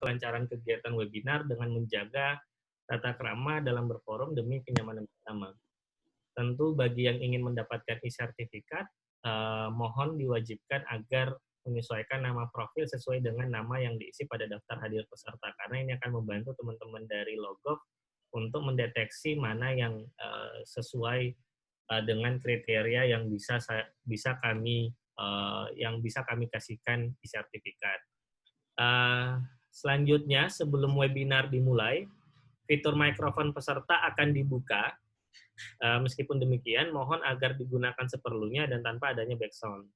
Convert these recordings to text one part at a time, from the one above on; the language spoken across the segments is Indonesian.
kelancaran kegiatan webinar dengan menjaga tata krama dalam berforum demi kenyamanan bersama. Tentu bagi yang ingin mendapatkan e-sertifikat, mohon diwajibkan agar menyesuaikan nama profil sesuai dengan nama yang diisi pada daftar hadir peserta, karena ini akan membantu teman-teman dari Logov untuk mendeteksi mana yang sesuai dengan kriteria yang bisa kami kasihkan e-sertifikat. Selanjutnya, sebelum webinar dimulai, fitur mikrofon peserta akan dibuka. Meskipun demikian, mohon agar digunakan seperlunya dan tanpa adanya background.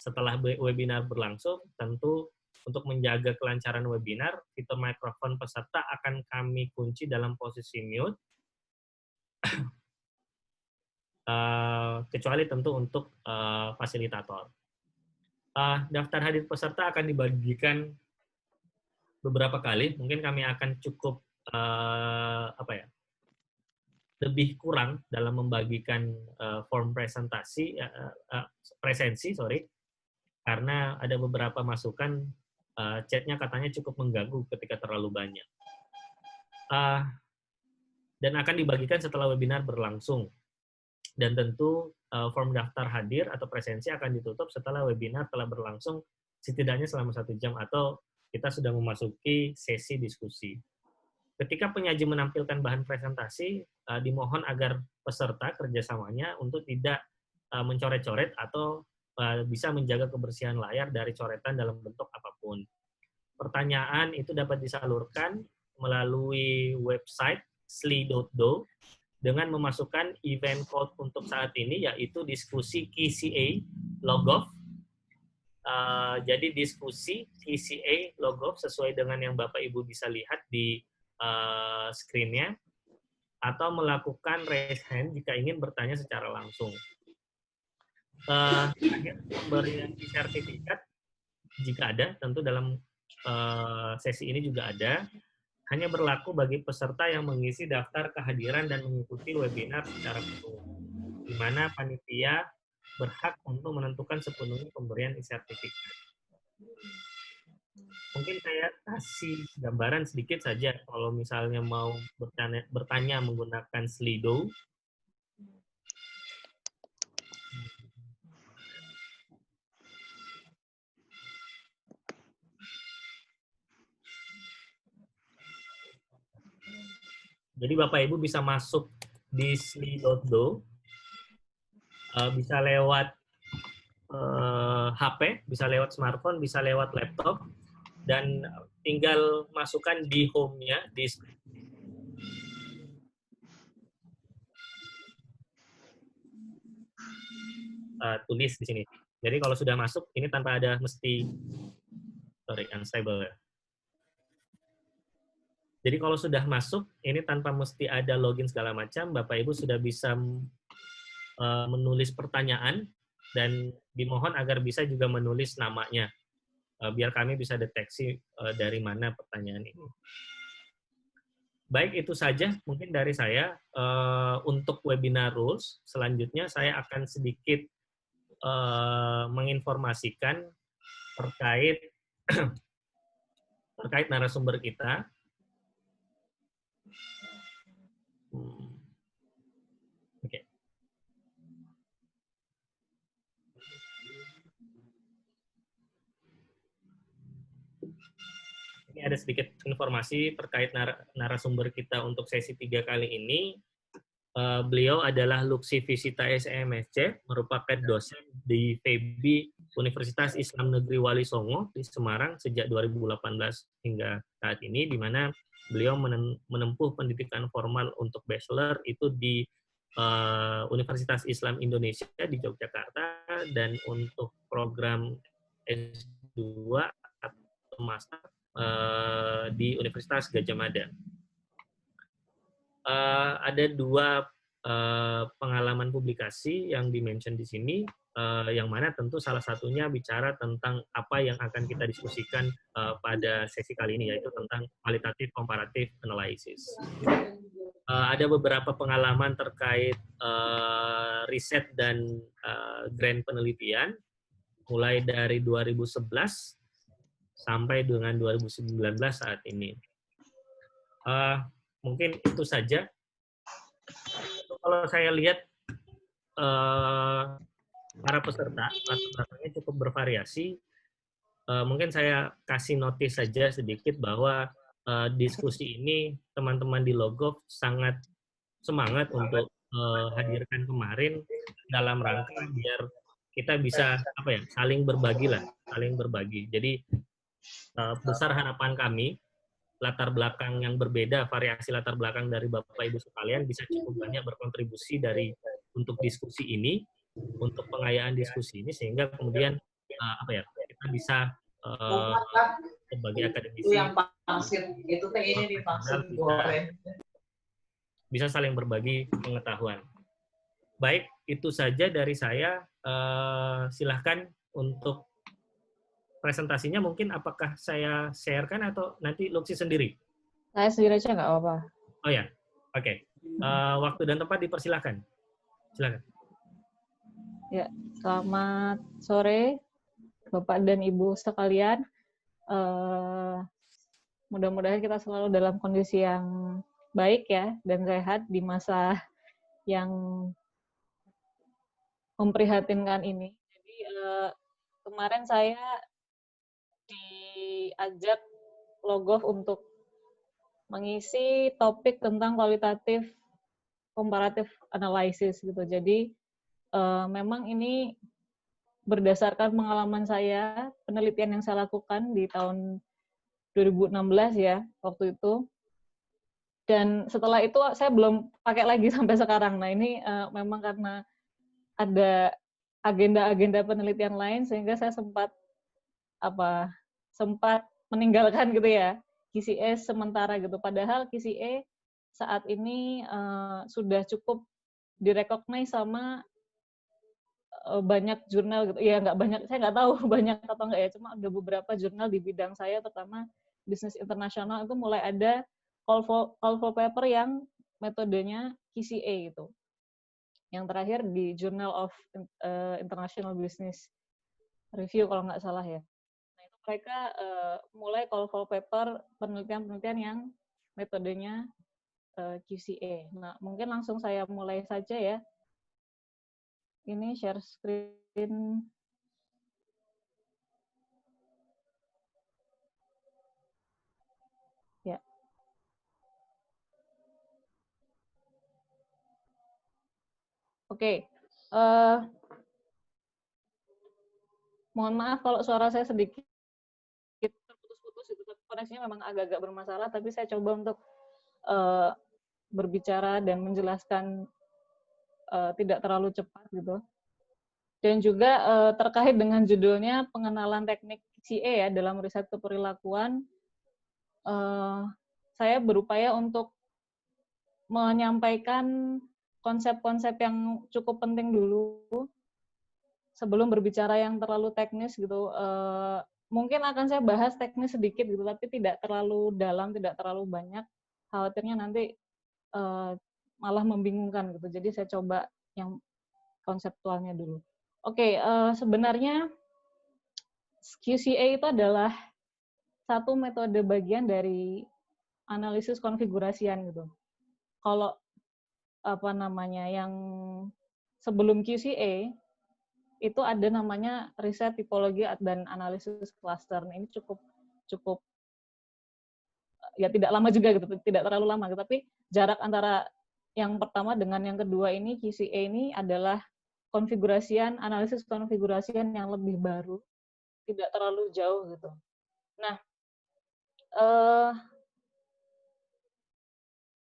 Setelah webinar berlangsung, tentu untuk menjaga kelancaran webinar, fitur mikrofon peserta akan kami kunci dalam posisi mute, kecuali tentu untuk fasilitator. Daftar hadir peserta akan dibagikan beberapa kali. Mungkin kami akan cukup lebih kurang dalam membagikan form presensi, karena ada beberapa masukan chatnya katanya cukup mengganggu ketika terlalu banyak. Dan akan dibagikan setelah webinar berlangsung. Dan tentu form daftar hadir atau presensi akan ditutup setelah webinar telah berlangsung setidaknya selama 1 jam atau kita sudah memasuki sesi diskusi. Ketika penyaji menampilkan bahan presentasi, dimohon agar peserta kerjasamanya untuk tidak mencoret-coret atau bisa menjaga kebersihan layar dari coretan dalam bentuk apapun. Pertanyaan itu dapat disalurkan melalui website sli.do dengan memasukkan event code untuk saat ini, yaitu diskusi KCA Logov. Jadi diskusi KCA Logov sesuai dengan yang Bapak Ibu bisa lihat di screen-nya, atau melakukan raise hand jika ingin bertanya secara langsung. Pemberian sertifikat jika ada, tentu dalam sesi ini juga ada, hanya berlaku bagi peserta yang mengisi daftar kehadiran dan mengikuti webinar secara penuh, di mana panitia berhak untuk menentukan sepenuhnya pemberian sertifikat. Mungkin saya kasih gambaran sedikit saja kalau misalnya mau bertanya menggunakan Slido. Jadi Bapak Ibu bisa masuk di sli.do, bisa lewat HP, bisa lewat smartphone, bisa lewat laptop, dan tinggal masukkan di home-nya, di tulis di sini. Jadi kalau sudah masuk, ini tanpa ada mesti, unstable. Jadi kalau sudah masuk, ini tanpa mesti ada login segala macam, Bapak Ibu sudah bisa menulis pertanyaan, dan dimohon agar bisa juga menulis namanya, biar kami bisa deteksi dari mana pertanyaan ini. Baik, itu saja mungkin dari saya. Untuk webinar rules, selanjutnya saya akan sedikit menginformasikan terkait narasumber kita. Oke. Ini ada sedikit informasi terkait narasumber kita untuk sesi 3 kali ini. Beliau adalah Luxi Visita SMSC, merupakan dosen di FEBI Universitas Islam Negeri Wali Songo di Semarang sejak 2018 hingga saat ini, di mana beliau menempuh pendidikan formal untuk bachelor itu di Universitas Islam Indonesia di Yogyakarta, dan untuk program S2 atau master di Universitas Gadjah Mada. Ada 2 pengalaman publikasi yang di-mention di sini, yang mana tentu salah satunya bicara tentang apa yang akan kita diskusikan pada sesi kali ini, yaitu tentang qualitative comparative analysis. Ada beberapa pengalaman terkait riset dan grant penelitian, mulai dari 2011 sampai dengan 2019 saat ini. Mungkin itu saja. Kalau saya lihat para peserta latar belakangnya cukup bervariasi. Mungkin saya kasih notis saja sedikit bahwa diskusi ini teman-teman di Logov sangat semangat untuk hadirkan kemarin dalam rangka biar kita bisa saling berbagi lah, saling berbagi. Jadi besar harapan kami latar belakang yang berbeda, variasi latar belakang dari Bapak Ibu sekalian bisa cukup banyak berkontribusi untuk diskusi ini, untuk pengayaan diskusi ini sehingga kemudian kita bisa sebagai akademisi yang pasir itu teh ini di pasir goreng bisa saling berbagi pengetahuan. Baik, itu saja dari saya. Silahkan untuk presentasinya mungkin apakah saya sharekan atau nanti Luxi sendiri? Saya sendiri aja nggak apa-apa. Oh ya, oke. Waktu dan tempat dipersilahkan. Silakan. Ya, selamat sore Bapak dan Ibu sekalian. Mudah-mudahan kita selalu dalam kondisi yang baik ya dan sehat di masa yang memprihatinkan ini. Jadi kemarin saya diajak Logov untuk mengisi topik tentang comparative analysis gitu. Jadi memang ini berdasarkan pengalaman saya, penelitian yang saya lakukan di tahun 2016 ya, waktu itu. Dan setelah itu saya belum pakai lagi sampai sekarang. Nah ini memang karena ada agenda-agenda penelitian lain sehingga saya sempat meninggalkan gitu ya QCE sementara gitu. Padahal QCE saat ini sudah cukup direcognize sama banyak jurnal gitu. Ya nggak banyak, saya nggak tahu banyak atau nggak ya. Cuma ada beberapa jurnal di bidang saya, terutama bisnis internasional itu mulai ada call for paper yang metodenya QCE gitu. Yang terakhir di Journal of International Business Review kalau nggak salah ya. Nah itu mereka mulai call for paper penelitian-penelitian yang metodenya QCE. Nah mungkin langsung saya mulai saja ya. Ini share screen. Ya. Oke. Mohon maaf kalau suara saya sedikit terputus-putus itu, koneksinya memang agak-agak bermasalah, tapi saya coba untuk berbicara dan menjelaskan tidak terlalu cepat gitu. Dan juga terkait dengan judulnya pengenalan teknik QCE ya dalam riset keperilakuan, saya berupaya untuk menyampaikan konsep-konsep yang cukup penting dulu sebelum berbicara yang terlalu teknis gitu. Mungkin akan saya bahas teknis sedikit gitu, tapi tidak terlalu dalam, tidak terlalu banyak. Khawatirnya nanti malah membingungkan gitu. Jadi saya coba yang konseptualnya dulu. Oke, sebenarnya QCA itu adalah satu metode bagian dari analisis konfigurasian gitu. Kalau yang sebelum QCA itu ada namanya riset tipologi dan analisis cluster. Nah, ini cukup ya tidak lama juga gitu, tidak terlalu lama gitu, tapi jarak antara yang pertama dengan yang kedua ini QCA ini adalah analisis konfigurasian yang lebih baru, tidak terlalu jauh gitu. Nah,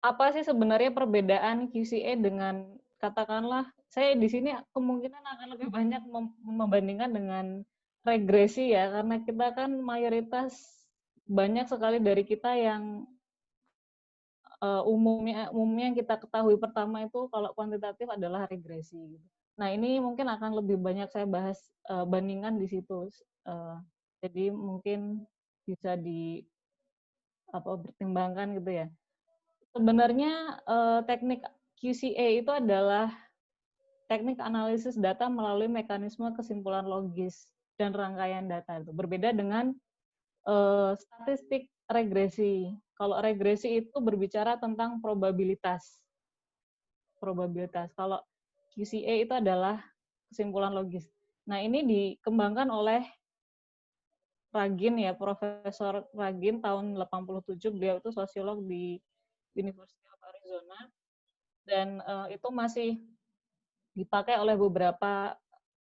apa sih sebenarnya perbedaan QCA dengan katakanlah saya di sini kemungkinan akan lebih banyak membandingkan dengan regresi ya, karena kita kan mayoritas banyak sekali dari kita yang umumnya yang kita ketahui pertama itu kalau kuantitatif adalah regresi. Nah ini mungkin akan lebih banyak saya bahas bandingan di situ. Jadi mungkin bisa dipertimbangkan gitu ya. Sebenarnya teknik QCA itu adalah teknik analisis data melalui mekanisme kesimpulan logis dan rangkaian data. Itu berbeda dengan statistik regresi. Kalau regresi itu berbicara tentang probabilitas. Kalau QCA itu adalah kesimpulan logis. Nah, ini dikembangkan oleh Ragin ya, Profesor Ragin tahun 87, beliau itu sosiolog di University of Arizona, dan itu masih dipakai oleh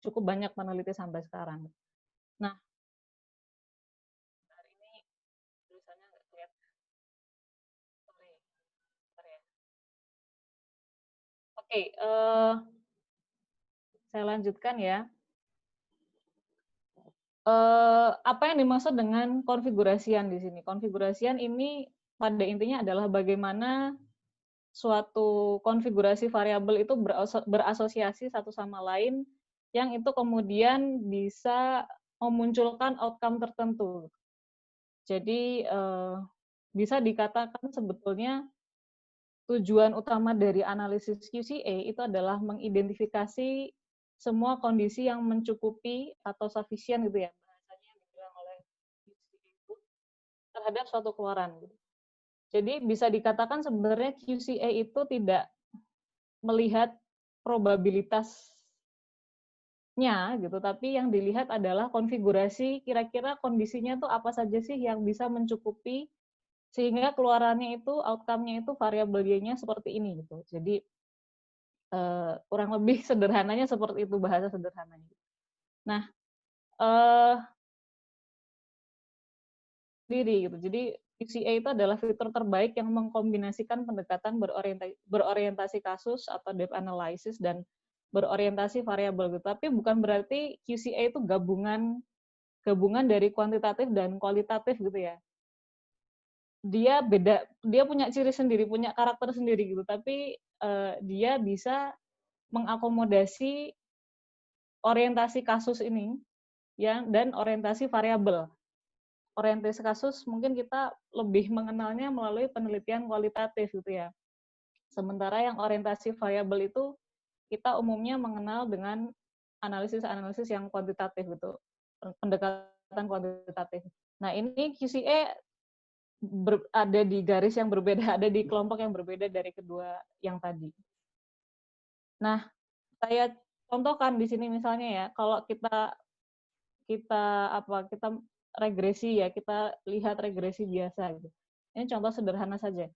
cukup banyak peneliti sampai sekarang. Nah, hari ini tulisannya nggak kelihatan. Sorry ya. Oke, saya lanjutkan ya. Apa yang dimaksud dengan konfigurasian di sini? Konfigurasian ini pada intinya adalah bagaimana suatu konfigurasi variabel itu berasosiasi satu sama lain yang itu kemudian bisa memunculkan outcome tertentu. Jadi bisa dikatakan sebetulnya tujuan utama dari analisis QCA itu adalah mengidentifikasi semua kondisi yang mencukupi atau sufficient gitu ya, bahasanya yang dibilang oleh QCA itu terhadap suatu keluaran. Jadi bisa dikatakan sebenarnya QCA itu tidak melihat probabilitasnya gitu, tapi yang dilihat adalah konfigurasi kira-kira kondisinya tuh apa saja sih yang bisa mencukupi sehingga keluarannya itu outcome-nya itu variabel Y-nya seperti ini gitu. Jadi kurang lebih sederhananya seperti itu bahasa sederhananya. Nah, gitu. Jadi QCA itu adalah fitur terbaik yang mengkombinasikan pendekatan berorientasi kasus atau depth analysis dan berorientasi variabel gitu. Tapi bukan berarti QCA itu gabungan dari kuantitatif dan kualitatif gitu ya. Dia beda, dia punya ciri sendiri, punya karakter sendiri gitu. Tapi dia bisa mengakomodasi orientasi kasus ini ya, dan orientasi variabel. Orientasi kasus mungkin kita lebih mengenalnya melalui penelitian kualitatif gitu ya. Sementara yang orientasi variabel itu kita umumnya mengenal dengan analisis-analisis yang kuantitatif gitu, pendekatan kuantitatif. Nah, ini QCA ada di garis yang berbeda, ada di kelompok yang berbeda dari kedua yang tadi. Nah, saya contohkan di sini misalnya ya, kalau kita regresi ya, kita lihat regresi biasa gitu. Ini contoh sederhana saja.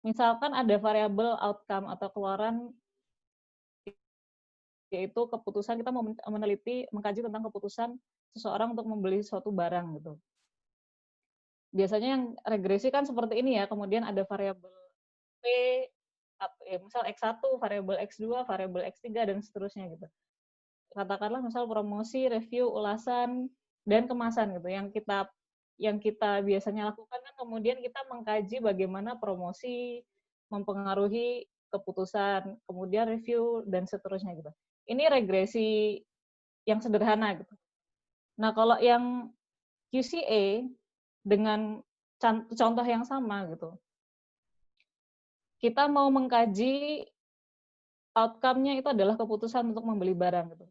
Misalkan ada variabel outcome atau keluaran, yaitu keputusan, kita mau meneliti, mengkaji tentang keputusan seseorang untuk membeli suatu barang gitu. Biasanya yang regresi kan seperti ini ya, kemudian ada variabel P, misal X1, variabel X2, variabel X3, dan seterusnya gitu. Katakanlah misal promosi, review, ulasan, dan kemasan gitu. Yang kita biasanya lakukan kan kemudian kita mengkaji bagaimana promosi mempengaruhi keputusan, kemudian review, dan seterusnya gitu. Ini regresi yang sederhana gitu. Nah, kalau yang QCA dengan contoh yang sama gitu, kita mau mengkaji outcome-nya itu adalah keputusan untuk membeli barang gitu.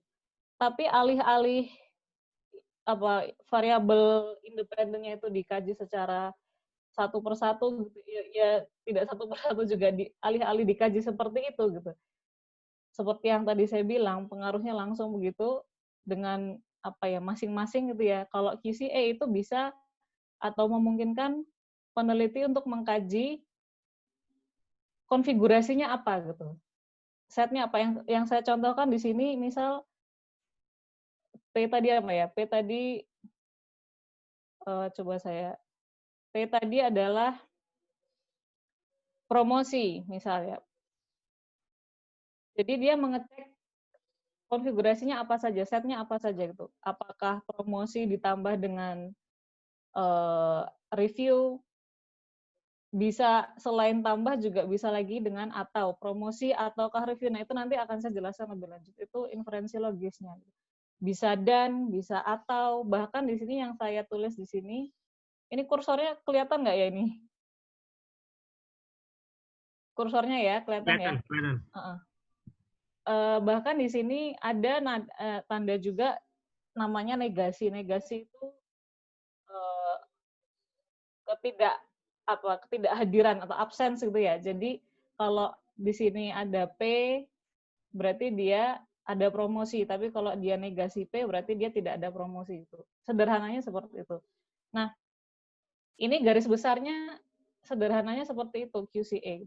Tapi alih-alih variabel independennya itu dikaji secara satu persatu gitu, ya tidak satu persatu juga alih-alih dikaji seperti itu gitu. Seperti yang tadi saya bilang, pengaruhnya langsung begitu dengan masing-masing gitu ya. Kalau QCA itu bisa atau memungkinkan peneliti untuk mengkaji konfigurasinya apa gitu. Setnya apa yang saya contohkan di sini, misal P tadi apa ya? P tadi P tadi adalah promosi misalnya. Jadi dia mengecek konfigurasinya apa saja, setnya apa saja gitu. Apakah promosi ditambah dengan review, bisa selain tambah juga bisa lagi dengan atau promosi ataukah review. Nah, itu nanti akan saya jelaskan lebih lanjut. Itu inferensi logisnya. Bisa dan, bisa atau, bahkan di sini yang saya tulis di sini, ini kursornya kelihatan nggak ya ini? Kursornya ya, kelihatan ya? Bahkan di sini ada tanda juga namanya negasi. Negasi itu ketidakhadiran atau absence gitu ya. Jadi kalau di sini ada P berarti dia ada promosi, tapi kalau dia negasi P berarti dia tidak ada promosi itu. Sederhananya seperti itu. Nah, ini garis besarnya sederhananya seperti itu QCA.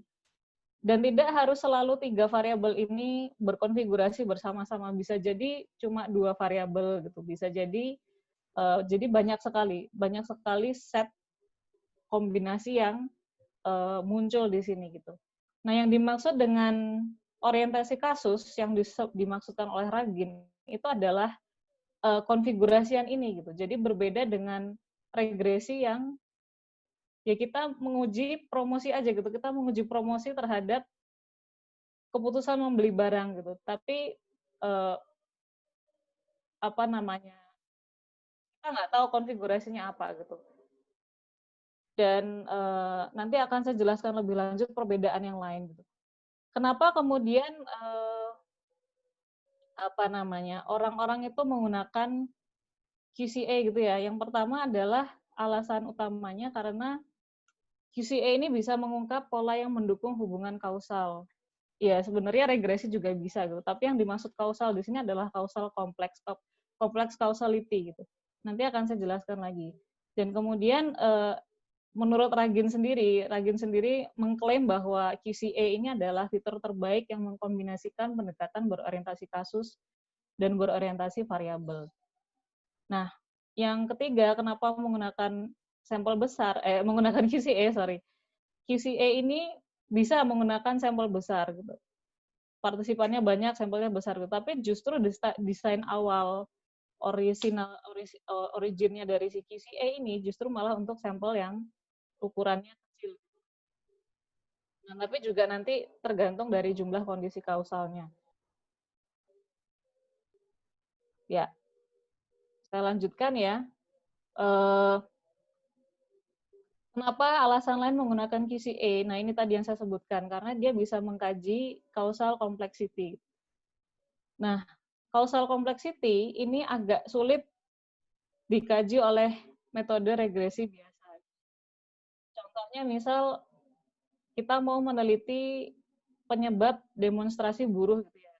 Dan tidak harus selalu 3 variabel ini berkonfigurasi bersama-sama. Bisa jadi cuma 2 variabel gitu. Bisa jadi banyak sekali set kombinasi yang muncul di sini gitu. Nah, yang dimaksud dengan orientasi kasus yang dimaksudkan oleh Ragin itu adalah konfigurasian ini gitu. Jadi berbeda dengan regresi yang ya kita menguji promosi aja gitu. Kita menguji promosi terhadap keputusan membeli barang gitu. Tapi kita nggak tahu konfigurasinya apa gitu. Dan nanti akan saya jelaskan lebih lanjut perbedaan yang lain gitu. Kenapa kemudian orang-orang itu menggunakan QCA gitu ya? Yang pertama adalah alasan utamanya karena QCA ini bisa mengungkap pola yang mendukung hubungan kausal. Ya, sebenarnya regresi juga bisa gitu. Tapi yang dimaksud kausal di sini adalah kausal kompleks causality gitu. Nanti akan saya jelaskan lagi. Dan kemudian menurut Ragin sendiri mengklaim bahwa QCA ini adalah fitur terbaik yang mengkombinasikan pendekatan berorientasi kasus dan berorientasi variabel. Nah, yang ketiga, kenapa menggunakan menggunakan QCA, QCA ini bisa menggunakan sampel besar gitu. Partisipannya banyak, sampelnya besar gitu. Tapi justru desain awal originnya dari si QCA ini justru malah untuk sampel yang ukurannya kecil. Nah, tapi juga nanti tergantung dari jumlah kondisi kausalnya. Ya, saya lanjutkan ya. Kenapa alasan lain menggunakan QCA? Nah, ini tadi yang saya sebutkan, karena dia bisa mengkaji causal complexity. Nah, causal complexity ini agak sulit dikaji oleh metode regresi biasa. Contohnya, misal kita mau meneliti penyebab demonstrasi buruh gitu ya.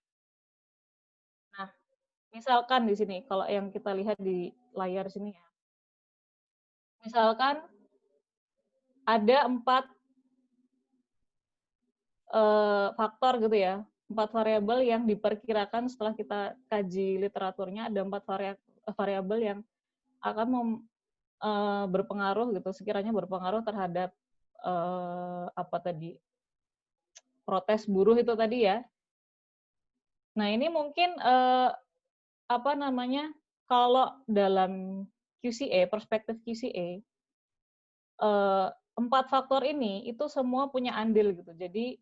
Nah, misalkan di sini, kalau yang kita lihat di layar sini ya, misalkan ada 4 faktor gitu ya, 4 variabel yang diperkirakan setelah kita kaji literaturnya, ada 4 variabel yang akan berpengaruh gitu, sekiranya berpengaruh terhadap protes buruh itu tadi ya. Nah, ini mungkin kalau dalam QCA, perspektif QCA, 4 faktor ini itu semua punya andil gitu. Jadi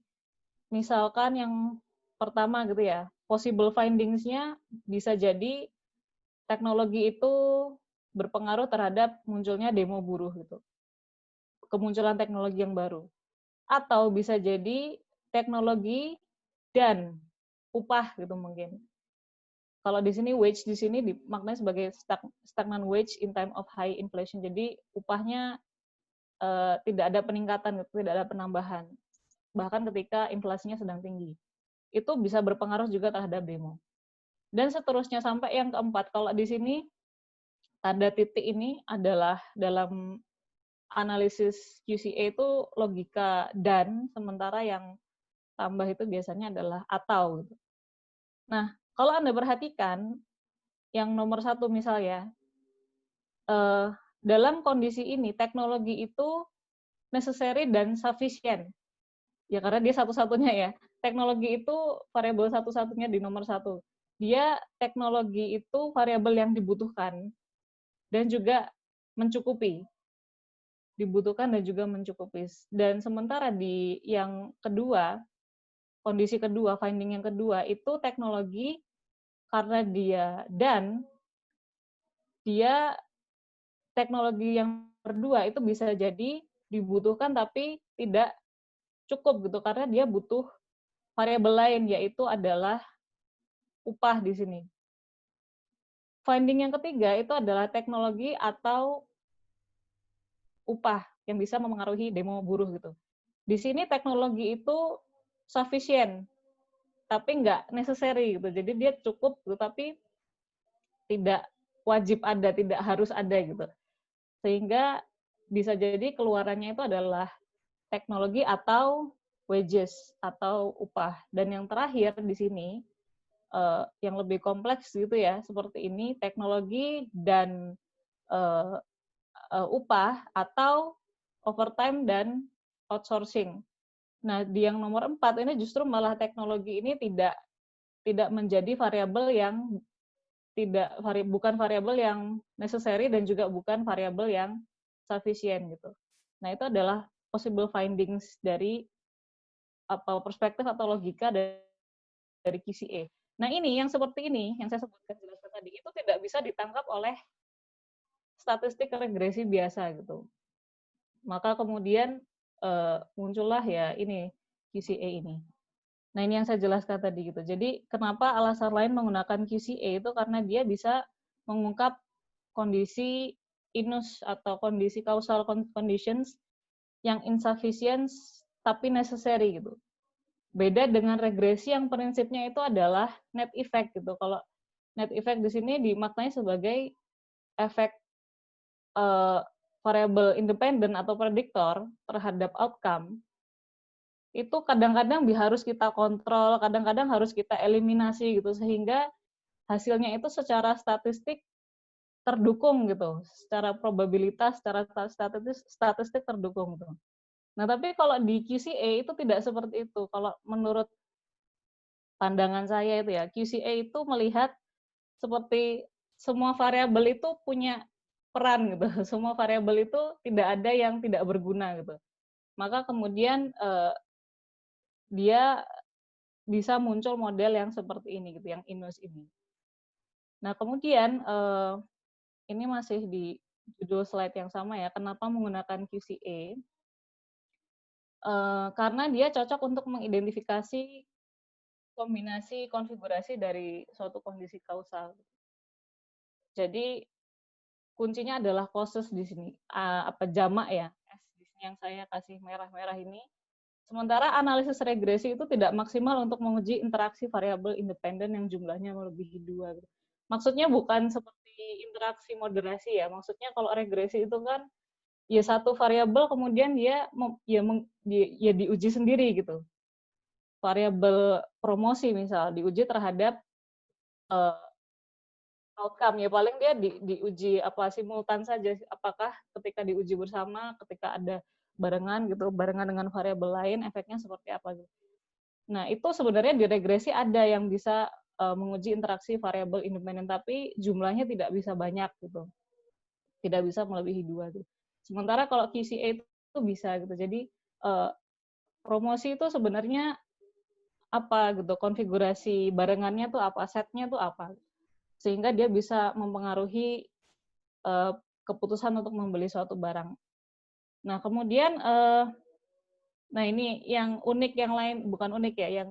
misalkan yang pertama gitu ya, possible findings-nya bisa jadi teknologi itu berpengaruh terhadap munculnya demo buruh gitu. Kemunculan teknologi yang baru. Atau bisa jadi teknologi dan upah gitu mungkin. Kalau di sini wage di sini dimaknai sebagai stagnant wage in time of high inflation. Jadi upahnya tidak ada peningkatan, tidak ada penambahan. Bahkan ketika inflasinya sedang tinggi. Itu bisa berpengaruh juga terhadap demo. Dan seterusnya sampai yang keempat. Kalau di sini tanda titik ini adalah dalam analisis QCA itu logika dan, sementara yang tambah itu biasanya adalah atau. Nah, kalau Anda perhatikan, yang nomor 1 misalnya, dalam kondisi ini teknologi itu necessary dan sufficient. Ya karena dia satu-satunya ya. Teknologi itu variabel satu-satunya di nomor 1. Dia teknologi itu variabel yang dibutuhkan dan juga mencukupi. Dibutuhkan dan juga mencukupi. Dan sementara di yang kedua, kondisi kedua, finding yang kedua, itu teknologi karena dia teknologi yang kedua itu bisa jadi dibutuhkan tapi tidak cukup gitu, karena dia butuh variabel lain, yaitu adalah upah di sini. Finding yang ketiga itu adalah teknologi atau upah. yang bisa memengaruhi demo buruh gitu. Di sini teknologi itu sufficient, tapi nggak necessary gitu. Jadi dia cukup, gitu, tapi tidak wajib ada, tidak harus ada gitu. Sehingga bisa jadi keluarannya itu adalah teknologi atau wages atau upah. Dan yang terakhir di sini yang lebih kompleks gitu ya, seperti ini teknologi dan upah atau overtime dan outsourcing. Nah, di yang nomor 4 ini justru malah teknologi ini tidak menjadi variabel yang bukan variabel yang necessary dan juga bukan variabel yang sufficient gitu. Nah, itu adalah possible findings dari perspektif atau logika dari QCA. Nah, ini yang seperti ini yang saya sebutkan jelaskan tadi itu tidak bisa ditangkap oleh statistik regresi biasa gitu. Maka kemudian muncullah ya ini QCA ini. Nah, ini yang saya jelaskan tadi gitu. Jadi kenapa alasan lain menggunakan QCA itu karena dia bisa mengungkap kondisi inus atau kondisi causal conditions yang insufficient tapi necessary gitu. Beda dengan regresi yang prinsipnya itu adalah net effect gitu. Kalau net effect di sini dimaknai sebagai efek variable independen atau prediktor terhadap outcome, itu kadang-kadang harus kita kontrol, kadang-kadang harus kita eliminasi gitu, sehingga hasilnya itu secara statistik terdukung gitu, secara probabilitas, secara statistik terdukung gitu. Nah, tapi kalau di QCA itu tidak seperti itu. Kalau menurut pandangan saya itu ya, QCA itu melihat seperti semua variabel itu punya peran gitu. Semua variabel itu tidak ada yang tidak berguna gitu. Maka kemudian dia bisa muncul model yang seperti ini gitu, yang inus ini. Nah, kemudian ini masih di judul slide yang sama ya, kenapa menggunakan QCA? Karena dia cocok untuk mengidentifikasi kombinasi konfigurasi dari suatu kondisi kausal. Jadi kuncinya adalah causes di sini, jamak ya, S di sini yang saya kasih merah-merah ini. Sementara analisis regresi itu tidak maksimal untuk menguji interaksi variabel independen yang jumlahnya melebihi 2. Maksudnya bukan seperti interaksi moderasi ya. Maksudnya kalau regresi itu kan ya satu variabel kemudian dia diuji sendiri gitu. Variabel promosi misal diuji terhadap outcome ya, paling dia diuji simultan saja, apakah ketika diuji bersama, ketika ada barengan dengan variabel lain efeknya seperti apa gitu. Nah, itu sebenarnya di regresi ada yang bisa menguji interaksi variabel independen, tapi jumlahnya tidak bisa banyak gitu. Tidak bisa melebihi 2 gitu. Sementara kalau QCA itu bisa gitu. Jadi promosi itu sebenarnya apa gitu, konfigurasi barengannya tuh apa, setnya tuh apa. Sehingga dia bisa mempengaruhi keputusan untuk membeli suatu barang. Nah, kemudian nah ini yang unik yang lain, bukan unik ya, yang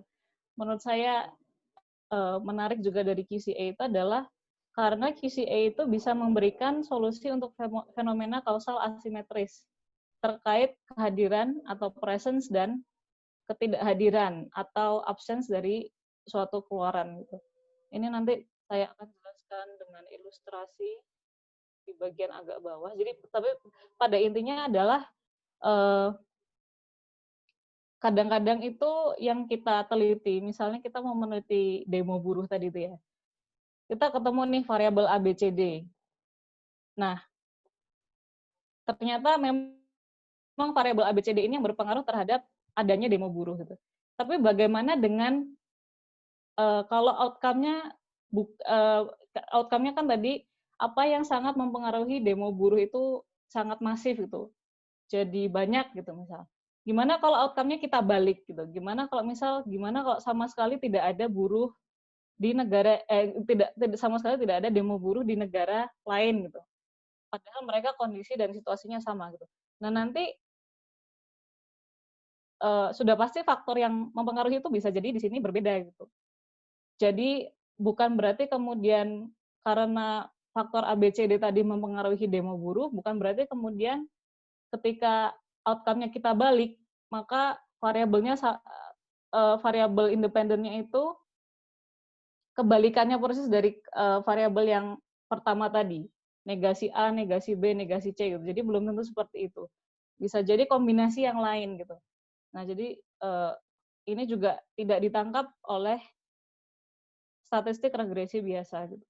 menurut saya menarik juga dari QCA itu adalah karena QCA itu bisa memberikan solusi untuk fenomena kausal asimetris terkait kehadiran atau presence dan ketidakhadiran atau absence dari suatu keluaran gitu. Ini nanti saya akan jelaskan dengan ilustrasi di bagian agak bawah. Jadi tapi pada intinya adalah kadang-kadang itu yang kita teliti, misalnya kita mau meneliti demo buruh tadi itu ya, kita ketemu nih variabel ABCD. Nah, ternyata memang variabel ABCD ini yang berpengaruh terhadap adanya demo buruh gitu. Tapi bagaimana dengan kalau outcome-nya kan tadi apa yang sangat mempengaruhi demo buruh itu sangat masif gitu. Jadi banyak gitu misal. Gimana kalau outcome-nya kita balik gitu? Gimana kalau sama sekali tidak ada buruh di negara tidak sama sekali tidak ada demo buruh di negara lain gitu. Padahal mereka kondisi dan situasinya sama gitu. Nah, nanti sudah pasti faktor yang mempengaruhi itu bisa jadi di sini berbeda gitu. Jadi bukan berarti kemudian karena faktor ABCD tadi mempengaruhi demo buruh, bukan berarti kemudian ketika outcome-nya kita balik, maka variabelnya variabel independennya itu kebalikannya persis dari variabel yang pertama tadi, negasi A, negasi B, negasi C gitu. Jadi belum tentu seperti itu. Bisa jadi kombinasi yang lain gitu. Nah, jadi ini juga tidak ditangkap oleh statistik regresi biasa gitu.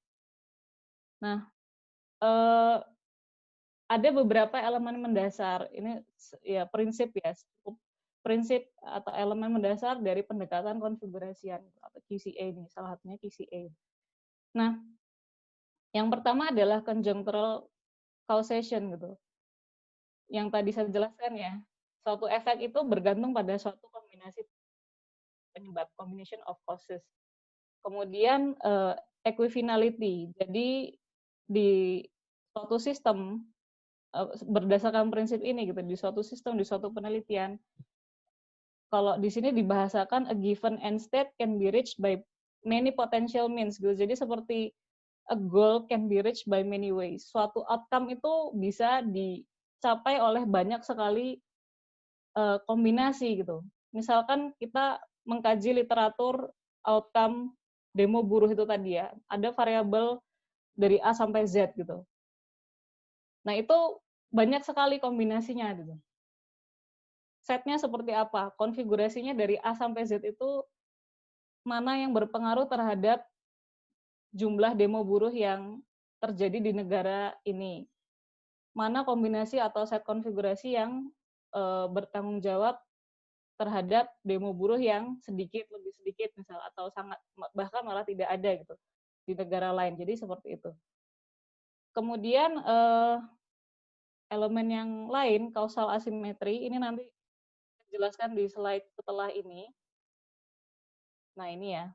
Nah, ada beberapa elemen mendasar. Ini ya prinsip atau elemen mendasar dari pendekatan konfigurasian atau QCA ini, salah satunya QCA. Nah, yang pertama adalah conjunctural causation gitu. Yang tadi saya jelaskan ya, suatu efek itu bergantung pada suatu kombinasi penyebab, combination of causes. Kemudian equifinality. Jadi di suatu sistem berdasarkan prinsip ini gitu, di suatu sistem, di suatu penelitian, kalau di sini dibahasakan a given end state can be reached by many potential means gitu. Jadi seperti a goal can be reached by many ways. Suatu outcome itu bisa dicapai oleh banyak sekali kombinasi gitu. Misalkan kita mengkaji literatur outcome demo buruh itu tadi ya, ada variabel dari A sampai Z gitu. Nah itu banyak sekali kombinasinya gitu. Setnya seperti apa? Konfigurasinya dari A sampai Z itu mana yang berpengaruh terhadap jumlah demo buruh yang terjadi di negara ini? Mana kombinasi atau set konfigurasi yang bertanggung jawab terhadap demo buruh yang sedikit, lebih sedikit misal, atau sangat bahkan malah tidak ada gitu di negara lain. Jadi seperti itu. Kemudian elemen yang lain, causal asimetri, ini nanti jelaskan di slide setelah ini. Nah ini ya.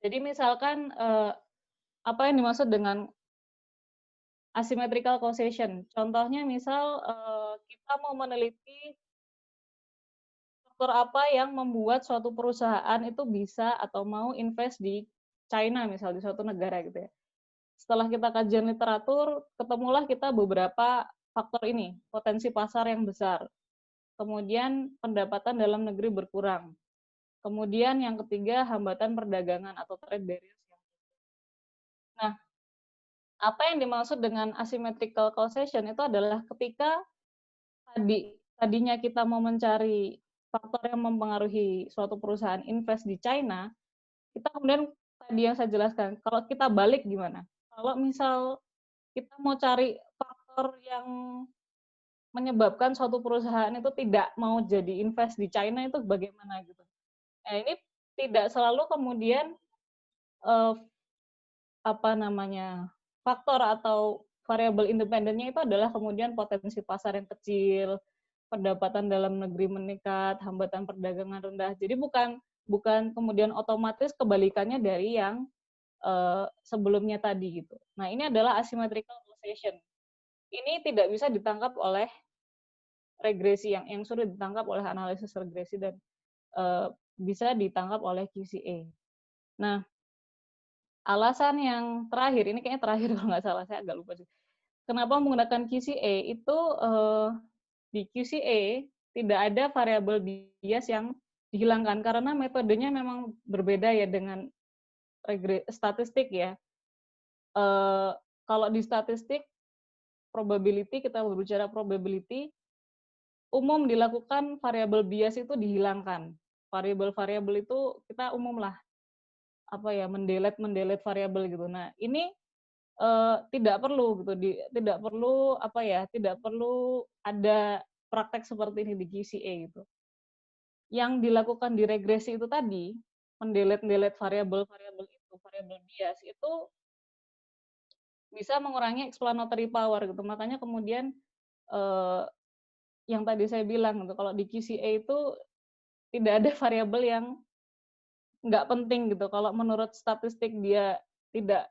Jadi misalkan apa yang dimaksud dengan asymmetrical causation? Contohnya misal kita mau meneliti faktor apa yang membuat suatu perusahaan itu bisa atau mau invest di China misal, di suatu negara gitu ya. Setelah kita kajian literatur, ketemulah kita beberapa faktor ini, potensi pasar yang besar. Kemudian pendapatan dalam negeri berkurang. Kemudian yang ketiga, hambatan perdagangan atau trade barriers. Nah, apa yang dimaksud dengan asymmetrical causation itu adalah ketika tadinya kita mau mencari faktor yang mempengaruhi suatu perusahaan invest di China, kita kemudian tadi yang saya jelaskan, kalau kita balik gimana? Kalau misal kita mau cari faktor yang menyebabkan suatu perusahaan itu tidak mau jadi invest di China itu bagaimana gitu. Nah, ini tidak selalu kemudian faktor atau variabel independennya itu adalah kemudian potensi pasar yang kecil, pendapatan dalam negeri meningkat, hambatan perdagangan rendah. Jadi bukan kemudian otomatis kebalikannya dari yang sebelumnya tadi gitu. Nah, ini adalah asymmetrical causation. Ini tidak bisa ditangkap oleh regresi yang sudah ditangkap oleh analisis regresi dan bisa ditangkap oleh QCA. Nah, alasan yang terakhir, ini kayaknya terakhir kalau nggak salah, saya agak lupa sih. Kenapa menggunakan QCA itu di QCA tidak ada variabel bias yang dihilangkan karena metodenya memang berbeda ya dengan statistik ya. Kalau di statistik probability, kita berbicara probability, umum dilakukan variabel bias itu dihilangkan. Variabel-variabel itu kita umum lah mendelete variabel gitu. Nah, ini tidak perlu gitu, tidak perlu ada praktek seperti ini di QCA gitu. Yang dilakukan di regresi itu tadi, mendelete variabel-variabel itu, variabel bias itu bisa mengurangi explanatory power gitu. Makanya kemudian yang tadi saya bilang gitu, kalau di QCA itu tidak ada variabel yang nggak penting gitu. Kalau menurut statistik dia tidak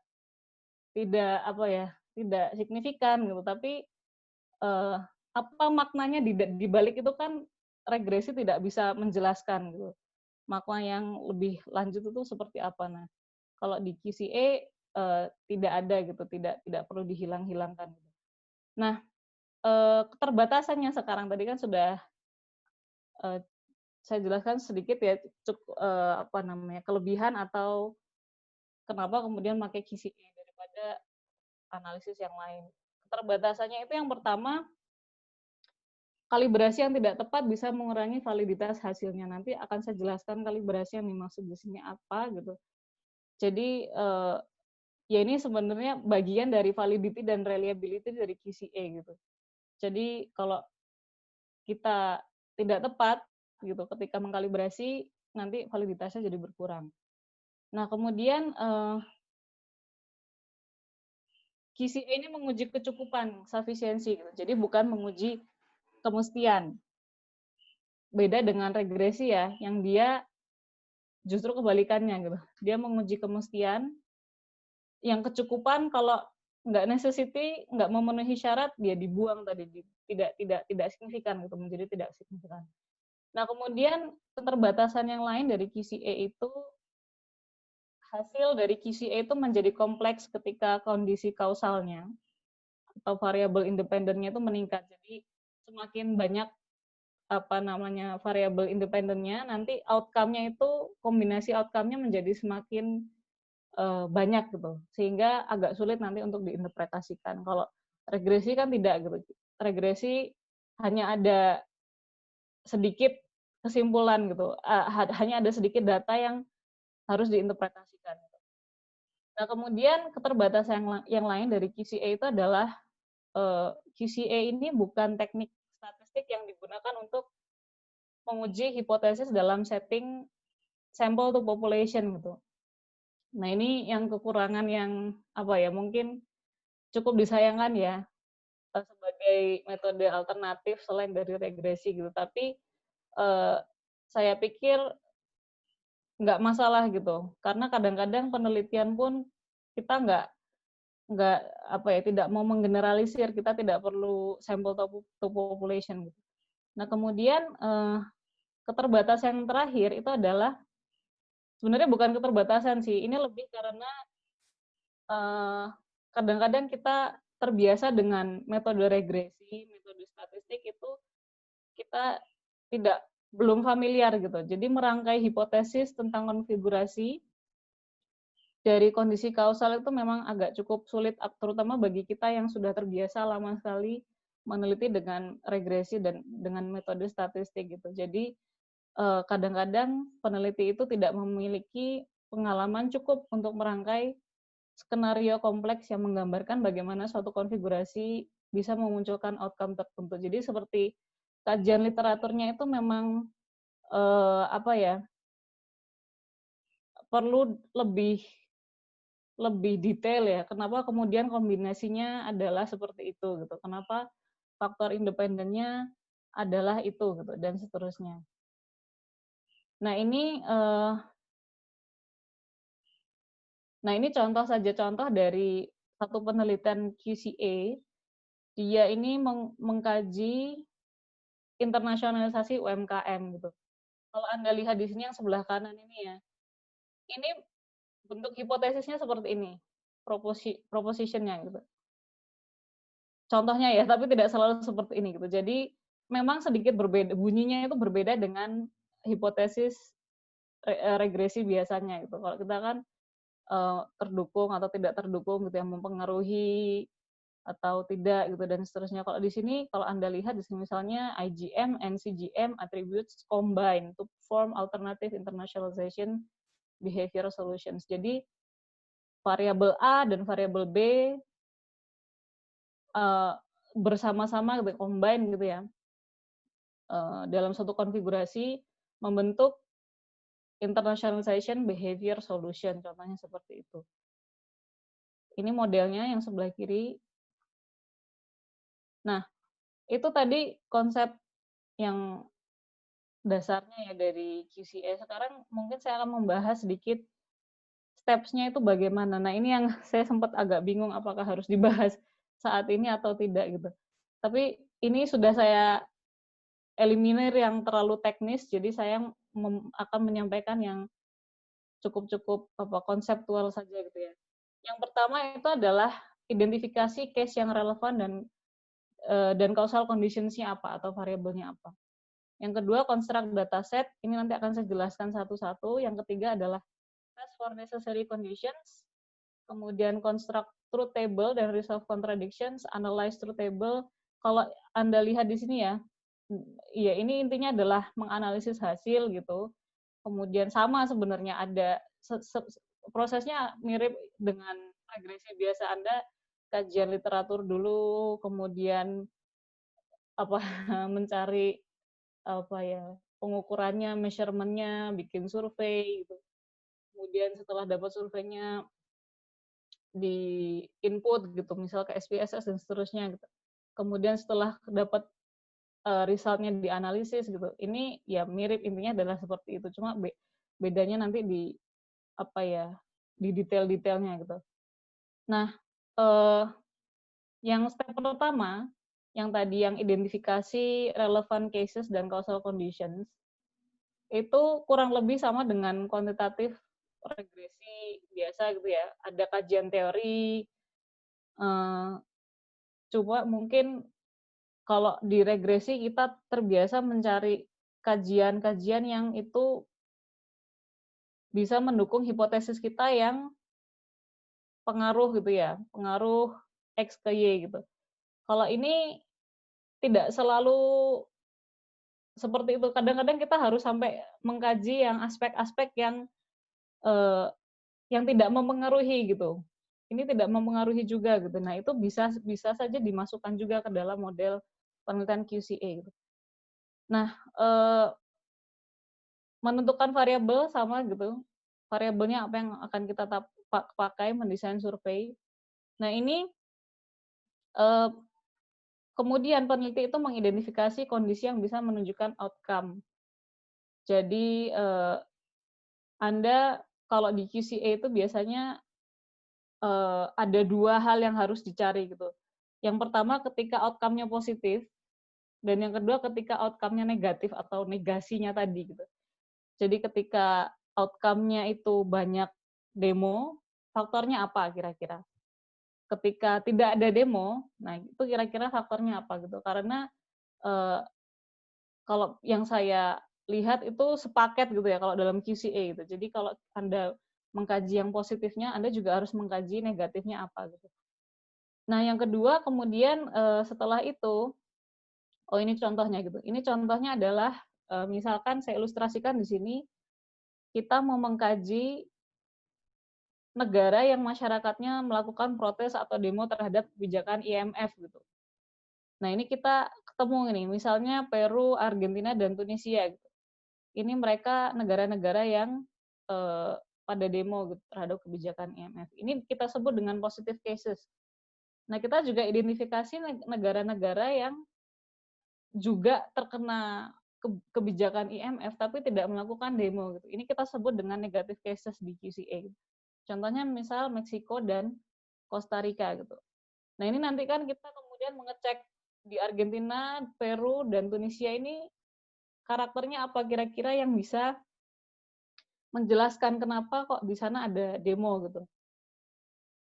signifikan gitu. Tapi apa maknanya di balik itu kan regresi tidak bisa menjelaskan gitu. Makna yang lebih lanjut itu seperti apa? Nah, kalau di QCA tidak ada gitu, tidak perlu dihilang-hilangkan. Nah, keterbatasannya sekarang tadi kan sudah eh, saya jelaskan sedikit ya, apa namanya, kelebihan atau kenapa kemudian pakai QCA daripada analisis yang lain. Keterbatasannya itu yang pertama, kalibrasi yang tidak tepat bisa mengurangi validitas hasilnya. Nanti akan saya jelaskan kalibrasi yang dimaksud di sini apa gitu. Jadi ya ini sebenarnya bagian dari validity dan reliability dari QCA gitu. Jadi kalau kita tidak tepat gitu ketika mengkalibrasi, nanti validitasnya jadi berkurang. Nah kemudian QCA ini menguji kecukupan, sufficiency gitu. Jadi bukan menguji kemestian. Beda dengan regresi ya, yang dia justru kebalikannya gitu. Dia menguji kemestian, yang kecukupan kalau nggak necessity, nggak memenuhi syarat, dia dibuang tadi, tidak signifikan gitu, menjadi tidak signifikan. Nah kemudian keterbatasan yang lain dari QCA itu, hasil dari QCA itu menjadi kompleks ketika kondisi kausalnya atau variabel independennya itu meningkat. Jadi semakin banyak apa namanya variabel independennya, nanti outcome-nya itu, kombinasi outcome-nya menjadi semakin banyak gitu, sehingga agak sulit nanti untuk diinterpretasikan. Kalau regresi kan tidak gitu. Regresi hanya ada sedikit kesimpulan gitu, hanya ada sedikit data yang harus diinterpretasikan. Nah kemudian keterbatasan yang lain dari QCA itu adalah QCA ini bukan teknik statistik yang digunakan untuk menguji hipotesis dalam setting sample to population gitu. Nah ini yang kekurangan yang apa ya, mungkin cukup disayangkan ya sebagai metode alternatif selain dari regresi gitu. Tapi saya pikir nggak masalah gitu, karena kadang-kadang penelitian pun kita nggak apa ya, tidak mau menggeneralisir, kita tidak perlu sample to population gitu. Nah kemudian keterbatasan yang terakhir itu adalah sebenarnya bukan keterbatasan sih, ini lebih karena kadang-kadang kita terbiasa dengan metode regresi, metode statistik itu kita belum familiar gitu. Jadi merangkai hipotesis tentang konfigurasi dari kondisi kausal itu memang agak cukup sulit, terutama bagi kita yang sudah terbiasa lama sekali meneliti dengan regresi dan dengan metode statistik gitu. Jadi kadang-kadang peneliti itu tidak memiliki pengalaman cukup untuk merangkai skenario kompleks yang menggambarkan bagaimana suatu konfigurasi bisa memunculkan outcome tertentu. Jadi seperti kajian literaturnya itu memang apa ya, perlu lebih detail ya. Kenapa kemudian kombinasinya adalah seperti itu gitu. Kenapa faktor independennya adalah itu gitu dan seterusnya. Nah ini contoh dari satu penelitian QCA. Dia ini mengkaji internasionalisasi UMKM gitu. Kalau Anda lihat di sini yang sebelah kanan ini ya, ini bentuk hipotesisnya seperti ini, propositionnya gitu. Contohnya ya, tapi tidak selalu seperti ini gitu. Jadi memang sedikit berbeda, bunyinya itu berbeda dengan hipotesis regresi biasanya gitu. Kalau kita kan terdukung atau tidak terdukung gitu, yang mempengaruhi atau tidak gitu dan seterusnya. Kalau di sini, kalau Anda lihat di sini misalnya IgM and CGM attributes combine to form alternative internationalization behavior solutions. Jadi variabel A dan variabel B bersama-sama gitu, combine gitu ya, dalam suatu konfigurasi membentuk internationalization behavior solution, contohnya seperti itu. Ini modelnya yang sebelah kiri. Nah, itu tadi konsep yang dasarnya ya dari QCA. Sekarang mungkin saya akan membahas sedikit steps-nya itu bagaimana. Nah, ini yang saya sempat agak bingung apakah harus dibahas saat ini atau tidak gitu. Tapi ini sudah saya eliminir yang terlalu teknis, jadi saya akan menyampaikan yang cukup konseptual saja gitu ya. Yang pertama itu adalah identifikasi case yang relevan dan dan causal conditions-nya apa atau variabelnya apa. Yang kedua, construct dataset. Ini nanti akan saya jelaskan satu-satu. Yang ketiga adalah test for necessary conditions. Kemudian construct truth table dan resolve contradictions, analyze truth table. Kalau Anda lihat di sini ya, ini intinya adalah menganalisis hasil gitu. Kemudian sama sebenarnya ada prosesnya mirip dengan regresi biasa Anda, kajian literatur dulu, kemudian mencari pengukurannya, measurement-nya, bikin survei gitu. Kemudian setelah dapat surveinya di input gitu, misal ke SPSS dan seterusnya gitu. Kemudian setelah dapat resultnya dianalisis gitu. Ini ya mirip, intinya adalah seperti itu. Cuma bedanya nanti di di detail-detailnya gitu. Nah, yang step pertama yang tadi yang identifikasi relevant cases dan causal conditions itu kurang lebih sama dengan kuantitatif regresi biasa gitu ya. Ada kajian teori, coba mungkin kalau di regresi kita terbiasa mencari kajian-kajian yang itu bisa mendukung hipotesis kita yang pengaruh gitu ya, pengaruh X ke Y gitu. Kalau ini tidak selalu seperti itu. Kadang-kadang kita harus sampai mengkaji yang aspek-aspek yang tidak mempengaruhi gitu. Ini tidak mempengaruhi juga gitu. Nah, itu bisa saja dimasukkan juga ke dalam model penelitian QCA gitu. Nah, menentukan variabel sama gitu. Variabelnya apa yang akan kita pakai mendesain survei. Nah, ini kemudian peneliti itu mengidentifikasi kondisi yang bisa menunjukkan outcome. Jadi Anda kalau di QCA itu biasanya ada dua hal yang harus dicari gitu. Yang pertama ketika outcome-nya positif, dan yang kedua ketika outcome-nya negatif atau negasinya tadi gitu. Jadi ketika outcome-nya itu banyak demo, faktornya apa kira-kira? Ketika tidak ada demo, nah itu kira-kira faktornya apa gitu. Karena kalau yang saya lihat itu sepaket gitu ya kalau dalam QCA gitu. Jadi kalau Anda mengkaji yang positifnya, Anda juga harus mengkaji negatifnya apa gitu. Nah, yang kedua kemudian setelah itu, ini contohnya gitu. Ini contohnya adalah misalkan saya ilustrasikan di sini, kita mau mengkaji negara yang masyarakatnya melakukan protes atau demo terhadap kebijakan IMF gitu. Nah, ini kita ketemu ini, misalnya Peru, Argentina, dan Tunisia gitu. Ini mereka negara-negara yang pada demo gitu, terhadap kebijakan IMF. Ini kita sebut dengan positive cases. Nah, kita juga identifikasi negara-negara yang juga terkena kebijakan IMF tapi tidak melakukan demo gitu. Ini kita sebut dengan negative cases di QCA. Contohnya misal Meksiko dan Costa Rica gitu. Nah, ini nanti kan kita kemudian mengecek di Argentina, Peru, dan Tunisia ini karakternya apa kira-kira yang bisa menjelaskan kenapa kok di sana ada demo gitu.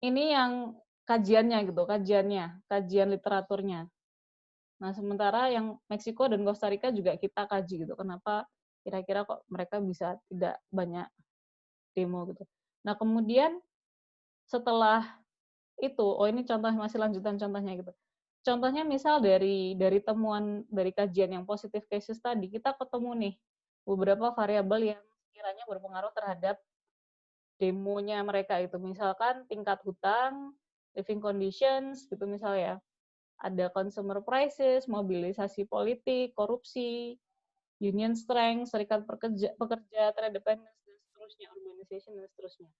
Ini yang kajiannya gitu, kajian literaturnya. Nah, sementara yang Meksiko dan Costa Rica juga kita kaji gitu, kenapa kira-kira kok mereka bisa tidak banyak demo gitu. Nah, kemudian setelah itu, ini contoh masih lanjutan contohnya gitu. Contohnya misal dari temuan dari kajian yang positive cases tadi, kita ketemu nih beberapa variabel yang kiranya berpengaruh terhadap demonya mereka itu. Misalkan tingkat hutang, living conditions gitu misal ya. Ada consumer prices, mobilisasi politik, korupsi, union strength, serikat pekerja, trade dependence, dan seterusnya, urbanization, dan seterusnya.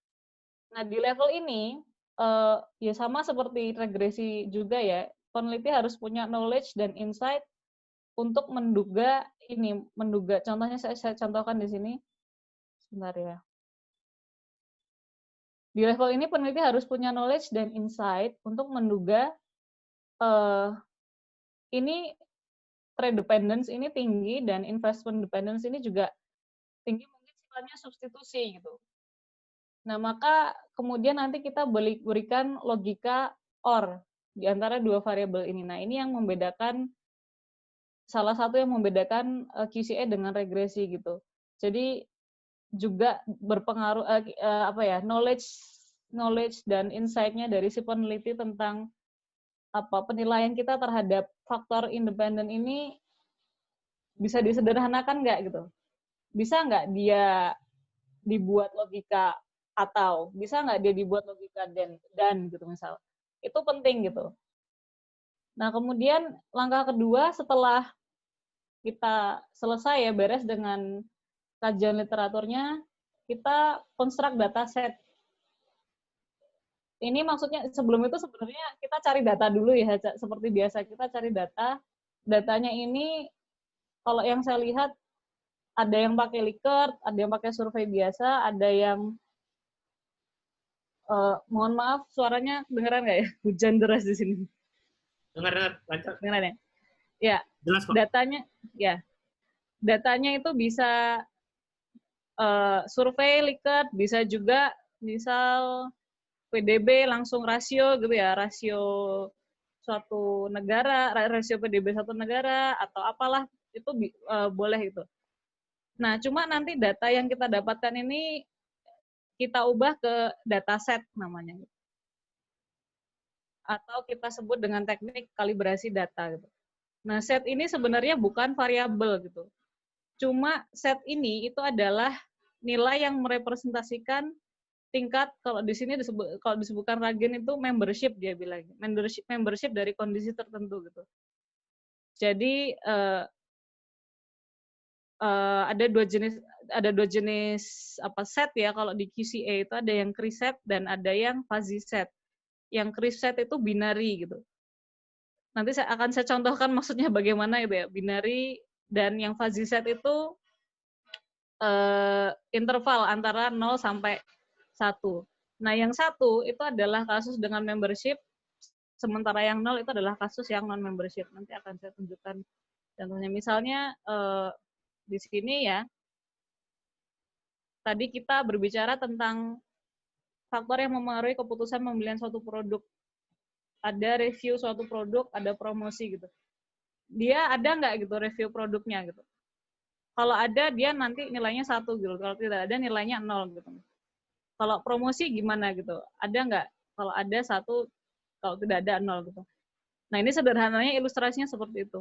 Nah, di level ini, ya sama seperti regresi juga ya, peneliti harus punya knowledge dan insight untuk menduga, contohnya saya contohkan di sini, sebentar ya. Di level ini peneliti harus punya knowledge dan insight untuk menduga ini trade dependence ini tinggi dan investment dependence ini juga tinggi, mungkin sifatnya substitusi gitu. Nah, maka kemudian nanti kita berikan logika OR. di antara dua variabel ini. Nah, ini yang membedakan, salah satu yang membedakan QCA dengan regresi gitu. Jadi juga berpengaruh knowledge dan insight-nya dari si peneliti tentang penilaian kita terhadap faktor independen ini bisa disederhanakan nggak gitu? Bisa nggak dia dibuat logika atau bisa nggak dia dibuat logika dan gitu misal. Itu penting gitu. Nah, kemudian langkah kedua setelah kita selesai ya beres dengan kajian literaturnya, kita construct dataset. Ini maksudnya sebelum itu sebenarnya kita cari data dulu ya, seperti biasa kita cari data. Datanya ini kalau yang saya lihat ada yang pakai Likert, ada yang pakai survei biasa, ada yang mohon maaf suaranya kedengeran nggak ya? Hujan deras di sini. Dengar lancar. Kedengeran ya? Ya. Jelas kok. Datanya itu bisa survei Likert, bisa juga misal PDB langsung rasio gitu ya, rasio suatu negara, rasio PDB satu negara atau apalah itu boleh itu. Nah, cuma nanti data yang kita dapatkan ini kita ubah ke dataset namanya. Atau kita sebut dengan teknik kalibrasi data gitu. Nah, set ini sebenarnya bukan variabel gitu. Cuma set ini itu adalah nilai yang merepresentasikan tingkat, kalau di sini kalau disebutkan Ragen itu membership, dia bilang membership dari kondisi tertentu gitu. Jadi ada dua jenis set ya kalau di QCA itu, ada yang Chreset dan ada yang fuzzy set. Yang Chreset itu binary gitu. Nanti saya contohkan maksudnya bagaimana gitu ya, binary, dan yang fuzzy set itu interval antara 0 sampai 1. Nah, yang 1 itu adalah kasus dengan membership, sementara yang 0 itu adalah kasus yang non-membership. Nanti akan saya tunjukkan contohnya. Misalnya di sini ya, tadi kita berbicara tentang faktor yang mempengaruhi keputusan pembelian suatu produk. Ada review suatu produk, ada promosi gitu. Dia ada nggak gitu review produknya gitu. Kalau ada, dia nanti nilainya 1 gitu. Kalau tidak ada, nilainya 0 gitu. Kalau promosi gimana gitu? Ada nggak? Kalau ada 1, kalau tidak ada 0 gitu. Nah, ini sederhananya ilustrasinya seperti itu.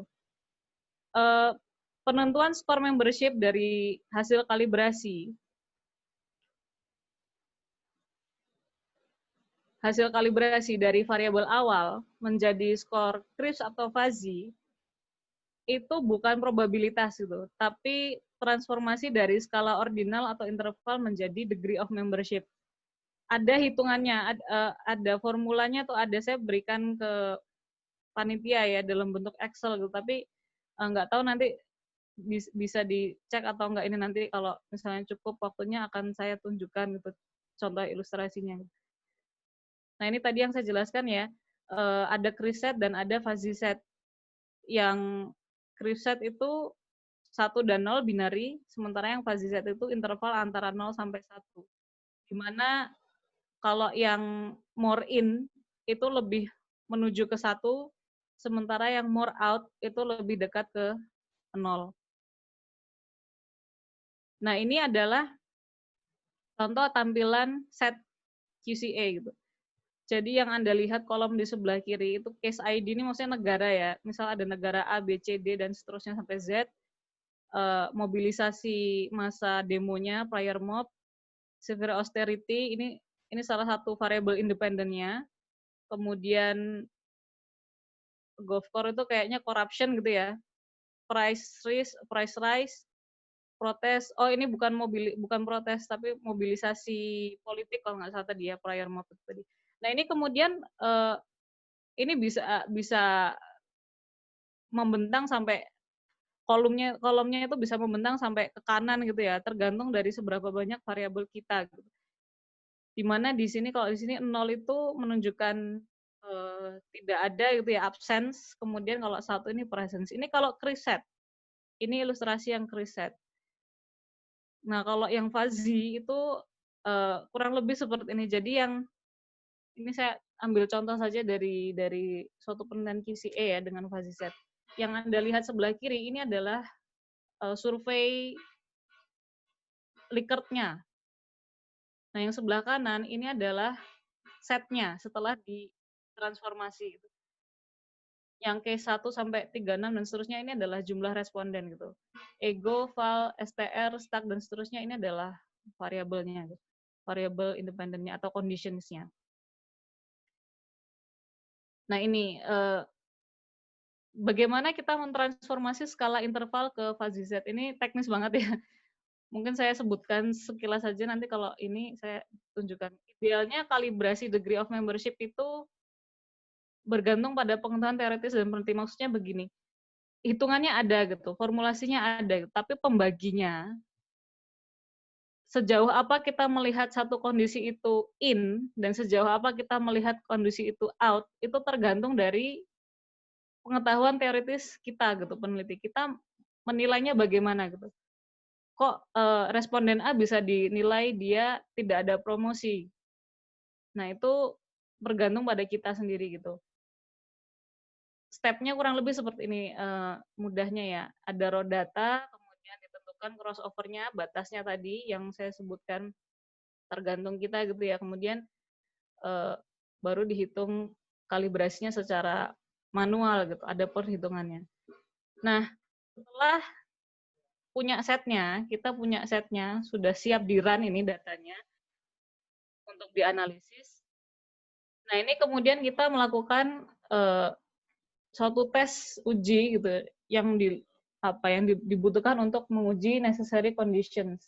Penentuan skor membership dari hasil kalibrasi. Hasil kalibrasi dari variabel awal menjadi skor Chreps atau fuzzy itu bukan probabilitas gitu, tapi transformasi dari skala ordinal atau interval menjadi degree of membership. Ada hitungannya, ada formulanya tuh ada, saya berikan ke panitia ya dalam bentuk Excel gitu, tapi nggak tahu nanti bisa dicek atau enggak, ini nanti kalau misalnya cukup waktunya akan saya tunjukkan gitu contoh ilustrasinya. Nah, ini tadi yang saya jelaskan ya, ada Chreset dan ada fuzzy set. Yang Chreset itu 1 dan 0 binary, sementara yang fuzzy set itu interval antara 0 sampai 1. Dimana kalau yang more in itu lebih menuju ke 1, sementara yang more out itu lebih dekat ke 0. Nah, ini adalah contoh tampilan set QCA gitu. Jadi yang Anda lihat kolom di sebelah kiri itu case ID, ini maksudnya negara ya. Misal ada negara A, B, C, D, dan seterusnya sampai Z. Mobilisasi masa demonya, prior mob, severe austerity, ini salah satu variabel independennya. Kemudian GovCore itu kayaknya corruption gitu ya. Price rise, protes. Oh, ini bukan protes tapi mobilisasi politik kalau nggak salah tadi ya, prior mob tadi. Nah, ini kemudian ini bisa membentang sampai kolomnya itu bisa membentang sampai ke kanan gitu ya, tergantung dari seberapa banyak variabel kita gitu. Dimana di sini kalau di sini 0 itu menunjukkan tidak ada gitu ya, absence, kemudian kalau 1 ini presence. Ini kalau Chreset. Ini ilustrasi yang Chreset. Nah, kalau yang fuzzy itu kurang lebih seperti ini. Jadi yang ini saya ambil contoh saja dari suatu penelitian QCA ya dengan fuzzy set. Yang Anda lihat sebelah kiri ini adalah survei Likert-nya. Nah, yang sebelah kanan ini adalah setnya setelah ditransformasi gitu. Yang K1 sampai 36 dan seterusnya ini adalah jumlah responden gitu. Ego, val, STR, stack dan seterusnya ini adalah variabelnya gitu. Variabel independennya atau conditionsnya. Nah, ini bagaimana kita mentransformasi skala interval ke fuzzy set. Ini teknis banget ya. Mungkin saya sebutkan sekilas saja, nanti kalau ini saya tunjukkan. Idealnya kalibrasi degree of membership itu bergantung pada pengetahuan teoritis dan peneliti. Maksudnya begini, hitungannya ada gitu, formulasinya ada, tapi pembaginya sejauh apa kita melihat satu kondisi itu in dan sejauh apa kita melihat kondisi itu out, itu tergantung dari pengetahuan teoritis kita gitu, peneliti kita menilainya bagaimana gitu. Kok responden A bisa dinilai dia tidak ada promosi. Nah, itu bergantung pada kita sendiri gitu. Stepnya kurang lebih seperti ini mudahnya ya. Ada raw data, kemudian ditentukan crossover-nya, batasnya tadi yang saya sebutkan tergantung kita gitu ya. Kemudian baru dihitung kalibrasinya secara manual gitu, ada perhitungannya. Nah, setelah kita punya setnya, sudah siap di run ini datanya untuk dianalisis. Nah, ini kemudian kita melakukan suatu tes uji gitu yang dibutuhkan untuk menguji necessary conditions.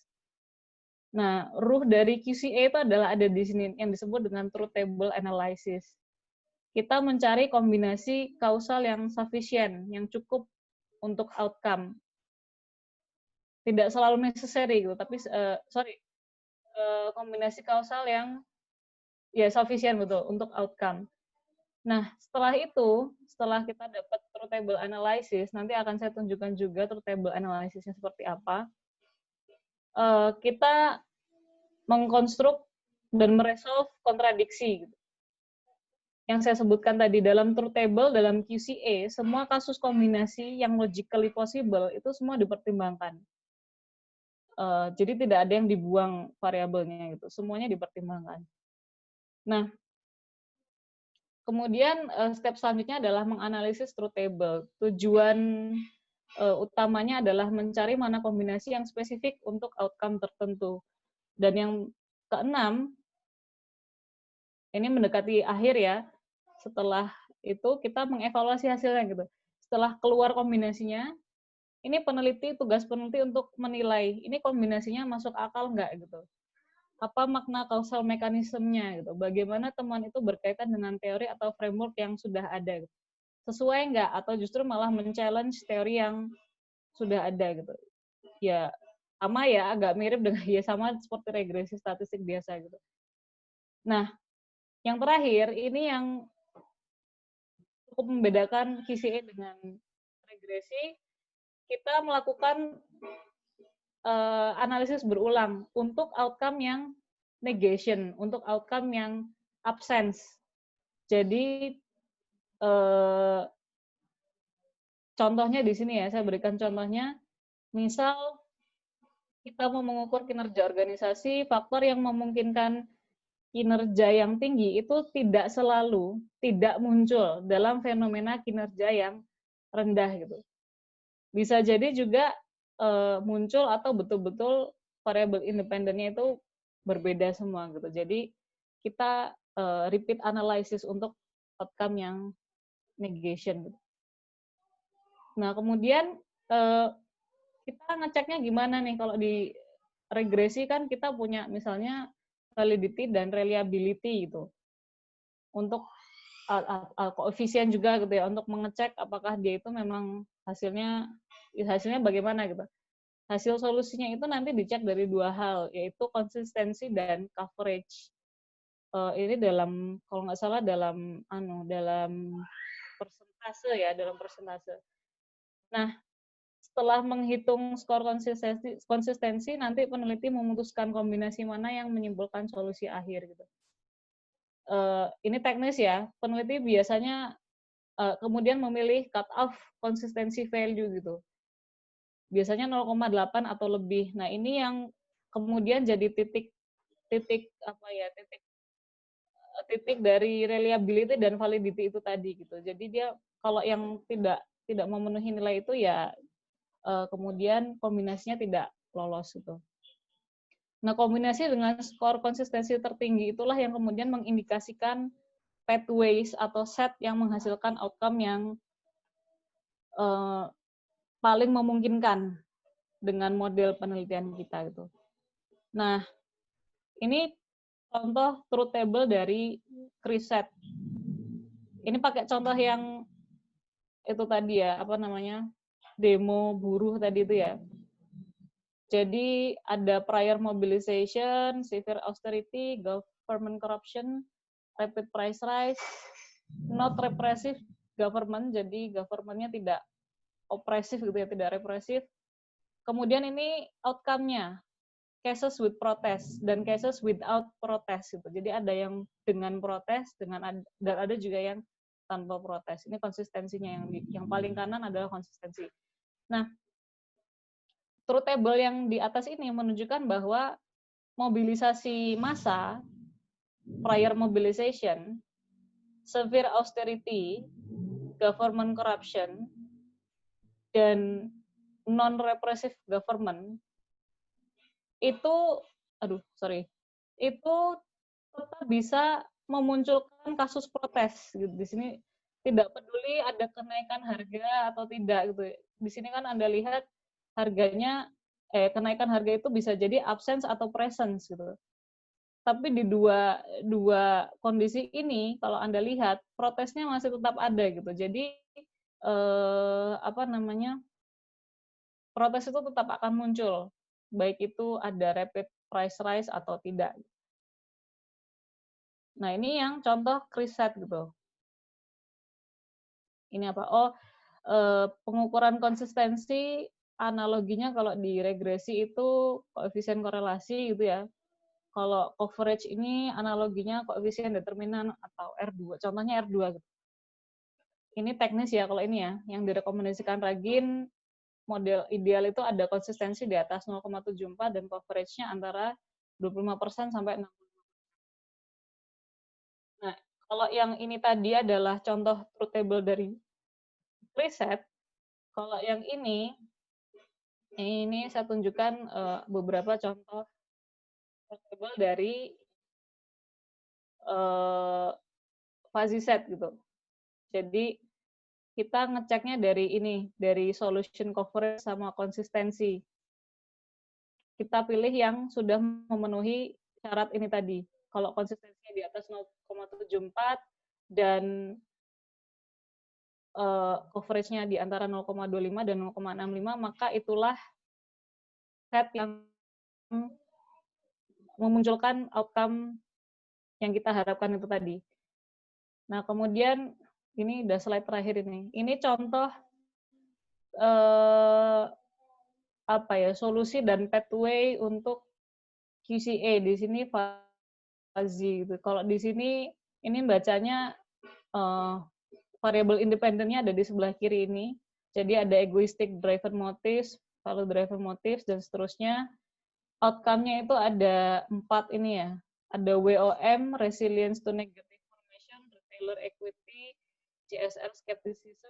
Nah, ruh dari QCA itu adalah ada di sini yang disebut dengan truth table analysis. Kita mencari kombinasi kausal yang sufficient, yang cukup untuk outcome. Tidak selalu necessary gitu, tapi kombinasi kausal yang ya sufficient betul untuk outcome. Nah, setelah kita dapat truth table analysis, nanti akan saya tunjukkan juga truth table analysisnya seperti apa. Kita mengkonstruk dan meresolve kontradiksi. Yang saya sebutkan tadi dalam truth table, dalam QCA, semua kasus kombinasi yang logically possible itu semua dipertimbangkan. Jadi tidak ada yang dibuang variabelnya gitu, semuanya dipertimbangkan. Nah, kemudian step selanjutnya adalah menganalisis truth table. Tujuan utamanya adalah mencari mana kombinasi yang spesifik untuk outcome tertentu. Dan yang keenam, ini mendekati akhir ya, setelah itu kita mengevaluasi hasilnya gitu. Setelah keluar kombinasinya, ini tugas peneliti untuk menilai, ini kombinasinya masuk akal nggak gitu. Apa makna causal mekanismenya gitu, bagaimana temuan itu berkaitan dengan teori atau framework yang sudah ada gitu. Sesuai nggak atau justru malah men-challenge teori yang sudah ada gitu. Ya sama ya, agak mirip dengan ya sama seperti regresi statistik biasa gitu. Nah, yang terakhir ini yang cukup membedakan QCA dengan regresi, kita melakukan analisis berulang untuk outcome yang negation, untuk outcome yang absence. Jadi contohnya di sini ya, saya berikan contohnya. Misal kita mau mengukur kinerja organisasi, faktor yang memungkinkan kinerja yang tinggi itu tidak selalu tidak muncul dalam fenomena kinerja yang rendah gitu. Bisa jadi juga muncul atau betul-betul variabel independennya itu berbeda semua gitu. Jadi kita repeat analysis untuk outcome yang negation gitu. Nah, kemudian kita ngeceknya gimana nih kalau di regresi kan kita punya misalnya validity dan reliability gitu. Untuk koefisien juga gitu ya untuk mengecek apakah dia itu memang hasilnya bagaimana gitu. Hasil solusinya itu nanti dicek dari dua hal, yaitu konsistensi dan coverage. Ini kalau nggak salah dalam persentase ya, dalam persentase. Nah, setelah menghitung skor konsistensi, nanti peneliti memutuskan kombinasi mana yang menyimpulkan solusi akhir gitu. ini teknis ya, peneliti biasanya kemudian memilih cut off consistency value gitu. Biasanya 0,8 atau lebih. Nah, ini yang kemudian jadi titik dari reliability dan validity itu tadi gitu. Jadi dia kalau yang tidak memenuhi nilai itu ya kemudian kombinasinya tidak lolos gitu. Nah, kombinasi dengan skor konsistensi tertinggi itulah yang kemudian mengindikasikan pathways atau set yang menghasilkan outcome yang paling memungkinkan dengan model penelitian kita gitu. Nah, ini contoh truth table dari Kriset. Ini pakai contoh yang itu tadi ya, demo buruh tadi itu ya. Jadi ada prior mobilization, severe austerity, government corruption, rapid price rise, not repressive government, jadi government-nya tidak opresif gitu ya, tidak represif. Kemudian ini outcome-nya, cases with protest dan cases without protest gitu. Jadi ada yang dengan protes, dan ada juga yang tanpa protes. Ini konsistensinya yang paling kanan adalah konsistensi. Nah, truth table yang di atas ini menunjukkan bahwa mobilisasi massa, prior mobilization, severe austerity, government corruption, dan non-repressive government itu tetap bisa memunculkan kasus protes gitu. Di sini tidak peduli ada kenaikan harga atau tidak gitu. Di sini kan Anda lihat harganya kenaikan harga itu bisa jadi absence atau presence gitu. Tapi di dua kondisi ini kalau Anda lihat protesnya masih tetap ada gitu. Jadi protes itu tetap akan muncul, baik itu ada rapid price rise atau tidak. Nah, ini yang contoh Kriset gitu. Ini apa? Pengukuran konsistensi analoginya kalau di regresi itu koefisien korelasi gitu ya. Kalau coverage ini analoginya koefisien determinan atau R2. Contohnya R2 gitu. Ini teknis ya kalau ini ya, yang direkomendasikan Ragin model ideal itu ada konsistensi di atas 0,74 dan coverage-nya antara 25% sampai 60%. Nah, kalau yang ini tadi adalah contoh truth table dari Kriset. Kalau yang ini saya tunjukkan beberapa contoh truth table dari fuzzy set gitu. Jadi kita ngeceknya dari solution coverage sama konsistensi. Kita pilih yang sudah memenuhi syarat ini tadi. Kalau konsistensinya di atas 0,74 dan coverage-nya di antara 0,25 dan 0,65, maka itulah set yang memunculkan outcome yang kita harapkan itu tadi. Nah, kemudian ini udah slide terakhir ini. Ini contoh solusi dan pathway untuk QCA. Di sini fuzzy gitu. Kalau di sini ini bacanya variable independennya ada di sebelah kiri ini. Jadi ada egoistic driver motives, value driver motives, dan seterusnya. Outcome-nya itu ada 4 ini ya. Ada WOM, resilience to negative information, retailer equity, CSR skepticism.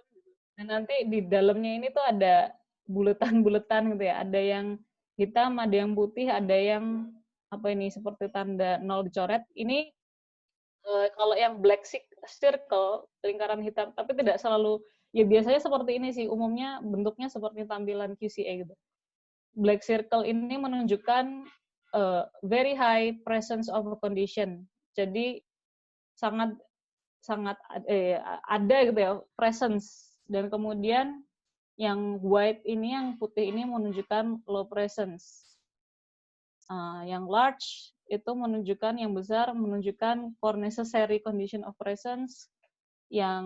Dan nanti di dalamnya ini tuh ada buletan-buletan gitu ya. Ada yang hitam, ada yang putih, ada yang seperti tanda 0 dicoret. Ini kalau yang black circle, lingkaran hitam, tapi tidak selalu, ya biasanya seperti ini sih, umumnya bentuknya seperti tampilan QCA gitu. Black circle ini menunjukkan very high presence of a condition. Jadi sangat ada gitu ya, presence. Dan kemudian yang white ini, yang putih ini menunjukkan low presence. Yang large itu menunjukkan, yang besar menunjukkan core necessary condition of presence. Yang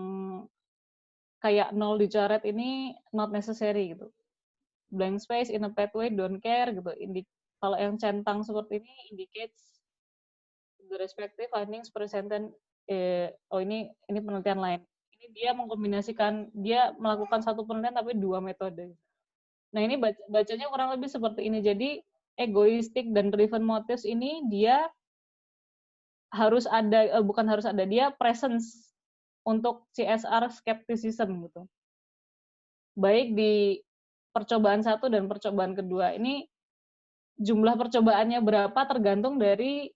kayak 0 dicoret ini not necessary gitu. Blank space in a pathway don't care gitu. Kalau yang centang seperti ini indicates The respective findings presented, ini penelitian lain. Ini dia mengkombinasikan, dia melakukan satu penelitian tapi dua metode. Nah ini bacanya kurang lebih seperti ini. Jadi egoistic dan driven motives ini dia harus ada, bukan harus ada, dia presence untuk CSR skepticism gitu. Baik di percobaan 1 dan percobaan kedua. Ini jumlah percobaannya berapa tergantung dari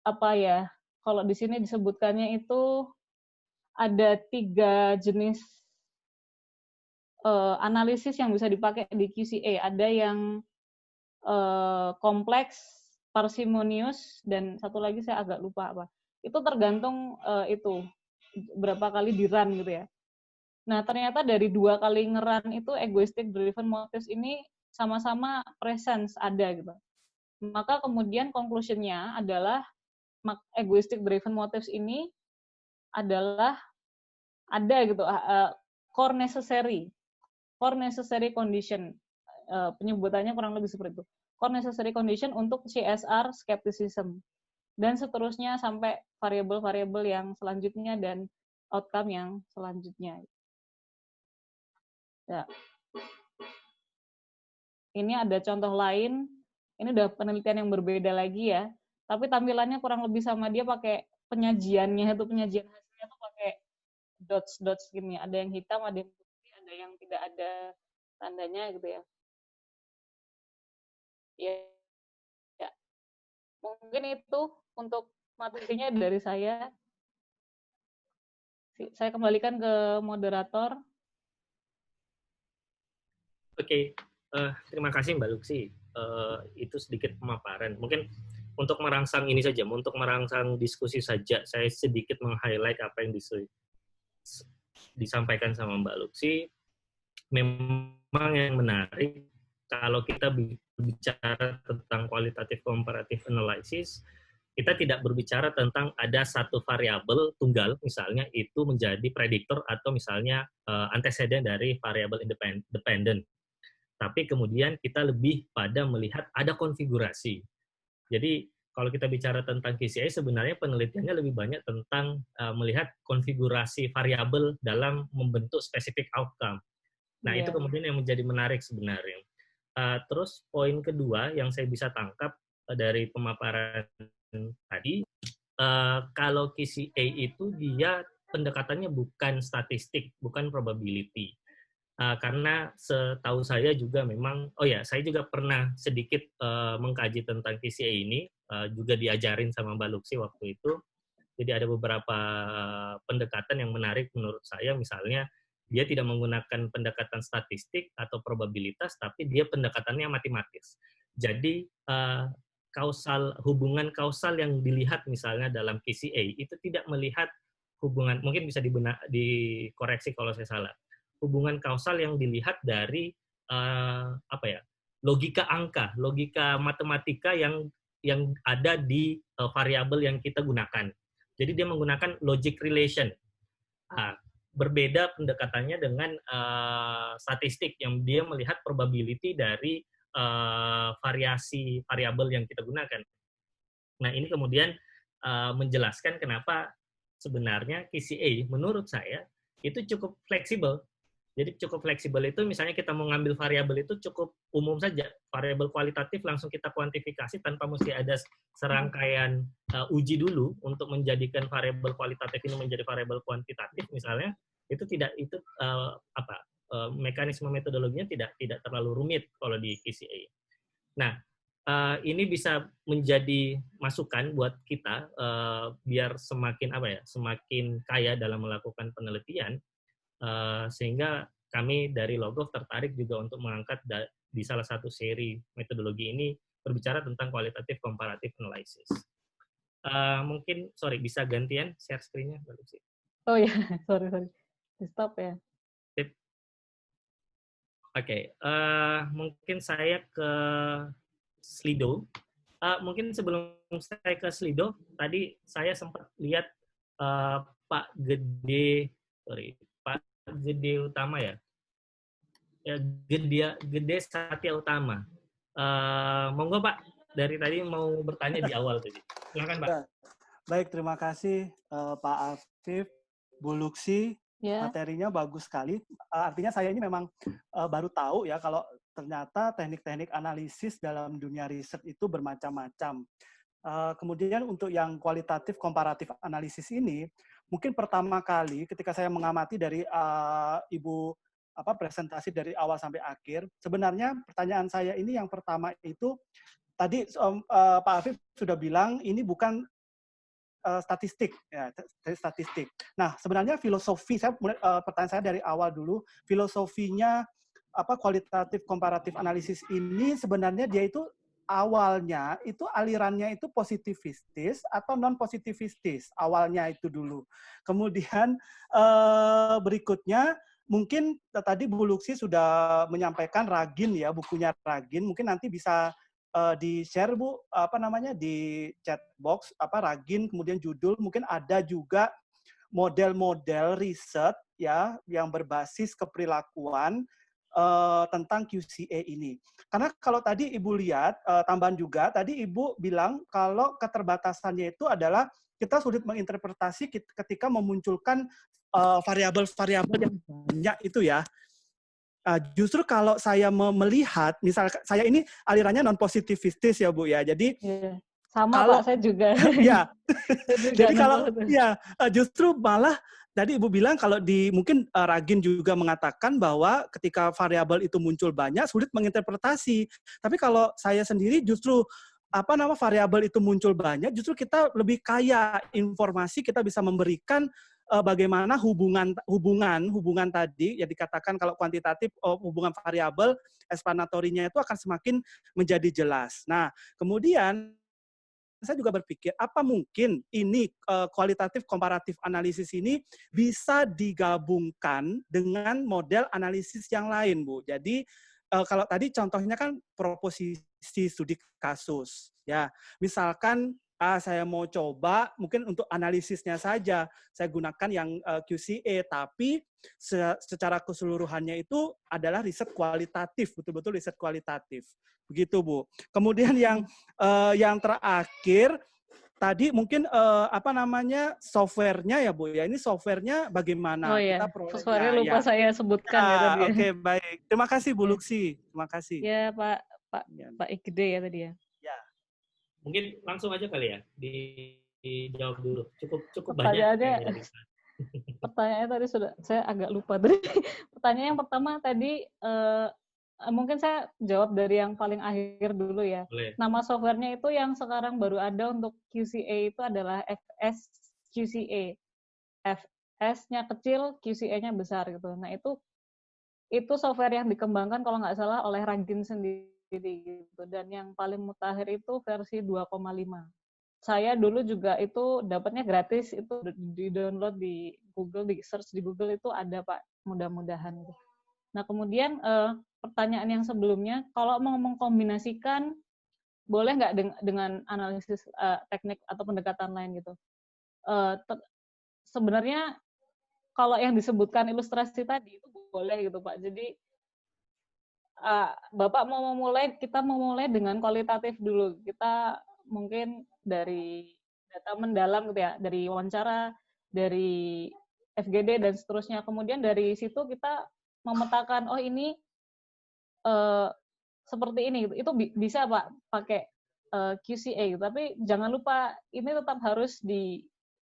apa ya? Kalau di sini disebutkannya itu ada 3 jenis analisis yang bisa dipakai di QCA. Ada yang kompleks, parsimonius, dan satu lagi saya agak lupa apa. Itu tergantung itu berapa kali di run gitu ya. Nah, ternyata dari 2 kali ngeran itu egoistic driven motives ini sama-sama presence ada gitu. Maka kemudian conclusion-nya adalah egoistic driven motives ini adalah ada gitu core necessary condition, penyebutannya kurang lebih seperti itu. Core necessary condition untuk CSR skepticism dan seterusnya sampai variabel-variabel yang selanjutnya dan outcome yang selanjutnya. Ya. Ini ada contoh lain. Ini udah penelitian yang berbeda lagi ya. Tapi tampilannya kurang lebih sama, dia pakai penyajian hasilnya tuh pakai dots gini. Ada yang hitam, ada yang putih, ada yang tidak ada tandanya gitu ya. Ya. Mungkin itu untuk materinya dari saya. Saya kembalikan ke moderator. Oke, terima kasih Mbak Lucy. Itu sedikit pemaparan. Mungkin untuk merangsang ini saja, untuk merangsang diskusi saja, saya sedikit meng-highlight apa yang disampaikan sama Mbak Lucy. Memang yang menarik, kalau kita bicara tentang qualitative comparative analysis, kita tidak berbicara tentang ada satu variabel tunggal, misalnya itu menjadi prediktor atau misalnya antecedent dari variabel dependent. Tapi kemudian kita lebih pada melihat ada konfigurasi. Jadi kalau kita bicara tentang KCI, sebenarnya penelitiannya lebih banyak tentang melihat konfigurasi variabel dalam membentuk spesifik outcome. Nah, itu kemudian yang menjadi menarik sebenarnya. Terus poin kedua yang saya bisa tangkap dari pemaparan tadi, kalau KCA itu dia pendekatannya bukan statistik, bukan probability. Karena setahu saya juga memang, saya juga pernah sedikit mengkaji tentang KCA ini, juga diajarin sama Mbak Lucy waktu itu. Jadi ada beberapa pendekatan yang menarik menurut saya, misalnya dia tidak menggunakan pendekatan statistik atau probabilitas, tapi dia pendekatannya matematis. Jadi hubungan kausal yang dilihat misalnya dalam KCA itu tidak melihat hubungan, mungkin bisa dikoreksi kalau saya salah, hubungan kausal yang dilihat dari logika angka, logika matematika yang ada di variabel yang kita gunakan. Jadi dia menggunakan logic relation. Berbeda pendekatannya dengan statistik yang dia melihat probability dari variasi variabel yang kita gunakan. Nah, ini kemudian menjelaskan kenapa sebenarnya KCA menurut saya itu cukup fleksibel. Jadi cukup fleksibel itu misalnya kita mau ngambil variabel itu cukup umum saja. Variabel kualitatif langsung kita kuantifikasi tanpa mesti ada serangkaian uji dulu untuk menjadikan variabel kualitatif ini menjadi variabel kuantitatif misalnya. Itu tidak mekanisme metodologinya tidak terlalu rumit kalau di KCA. Nah, ini bisa menjadi masukan buat kita biar semakin kaya dalam melakukan penelitian. Sehingga kami dari Logov tertarik juga untuk mengangkat di salah satu seri metodologi ini berbicara tentang qualitative comparative analysis. Mungkin, bisa gantian share screen-nya? Oh ya, sorry. Di stop ya. Oke, mungkin saya ke Slido. Mungkin sebelum saya ke Slido, tadi saya sempat lihat Pak Gede Utama ya. Gede Satya Utama. Monggo Pak, dari tadi mau bertanya di awal tadi. Silakan, Pak. Baik, terima kasih Pak Afif, Bu Luksi. Ya. Materinya bagus sekali. Artinya saya ini memang baru tahu ya kalau ternyata teknik-teknik analisis dalam dunia riset itu bermacam-macam. Kemudian untuk yang kualitatif komparatif analisis ini, mungkin pertama kali ketika saya mengamati dari Ibu presentasi dari awal sampai akhir, sebenarnya pertanyaan saya ini yang pertama itu tadi Pak Afif sudah bilang ini bukan statistik, ya, statistik. Nah, sebenarnya filosofi saya pertanyaan saya dari awal dulu, filosofinya kualitatif komparatif analisis ini sebenarnya dia itu awalnya itu alirannya itu positivistis atau non positivistis awalnya itu dulu. Kemudian berikutnya mungkin tadi Bu Luksi sudah menyampaikan Ragin ya, bukunya Ragin, mungkin nanti bisa di-share Bu, di chat box, Ragin, kemudian judul, mungkin ada juga model-model riset ya yang berbasis keperilakuan tentang QCA ini. Karena kalau tadi Ibu lihat, tambahan juga, tadi Ibu bilang kalau keterbatasannya itu adalah kita sulit menginterpretasi ketika memunculkan variabel-variabel yang banyak itu ya. Justru kalau saya melihat, misal saya ini alirannya non-positivistis ya Bu ya, jadi sama kalau, Pak, saya juga. Ya, jadi kalau ya justru malah tadi Ibu bilang kalau mungkin Ragin juga mengatakan bahwa ketika variabel itu muncul banyak sulit menginterpretasi. Tapi kalau saya sendiri justru variabel itu muncul banyak, justru kita lebih kaya informasi, kita bisa memberikan bagaimana hubungan tadi yang dikatakan kalau kuantitatif hubungan variabel eksplanatorinya itu akan semakin menjadi jelas. Nah, kemudian saya juga berpikir apa mungkin ini kualitatif komparatif analisis ini bisa digabungkan dengan model analisis yang lain, Bu. Jadi kalau tadi contohnya kan proposisi studi kasus, ya. Misalkan saya mau coba mungkin untuk analisisnya saja saya gunakan yang QCA, tapi secara keseluruhannya itu adalah riset kualitatif, betul-betul riset kualitatif. Begitu, Bu. Kemudian yang terakhir tadi mungkin softwarenya ya, Bu ya. Ini softwarenya bagaimana? Oh ya, softwarenya lupa ya. Saya sebutkan ya tadi. Oke, baik. Terima kasih Bu Luksi. Terima kasih. Ya, Pak Igede ya tadi ya. Ya. Mungkin langsung aja kali ya dijawab dulu. Cukup banyak. Pertanyaannya tadi saya agak lupa tadi. Pertanyaan yang pertama tadi mungkin saya jawab dari yang paling akhir dulu ya. Boleh. Nama softwarenya itu yang sekarang baru ada untuk QCA itu adalah FS QCA. FS-nya kecil, QCA-nya besar gitu. Nah, itu software yang dikembangkan kalau nggak salah oleh Ragin sendiri gitu. Dan yang paling mutakhir itu versi 2,5. Saya dulu juga itu dapatnya gratis, itu di-download di Google, di search di Google itu ada, Pak, mudah-mudahan. Nah, kemudian pertanyaan yang sebelumnya, kalau mau mengkombinasikan, boleh nggak dengan analisis teknik atau pendekatan lain gitu? Sebenarnya kalau yang disebutkan ilustrasi tadi itu boleh gitu, Pak. Jadi Bapak kita mau mulai dengan kualitatif dulu. Kita mungkin dari data mendalam gitu ya, dari wawancara, dari FGD dan seterusnya. Kemudian dari situ kita memetakan, oh ini seperti ini gitu. Itu bisa Pak pakai QCA gitu. Tapi jangan lupa ini tetap harus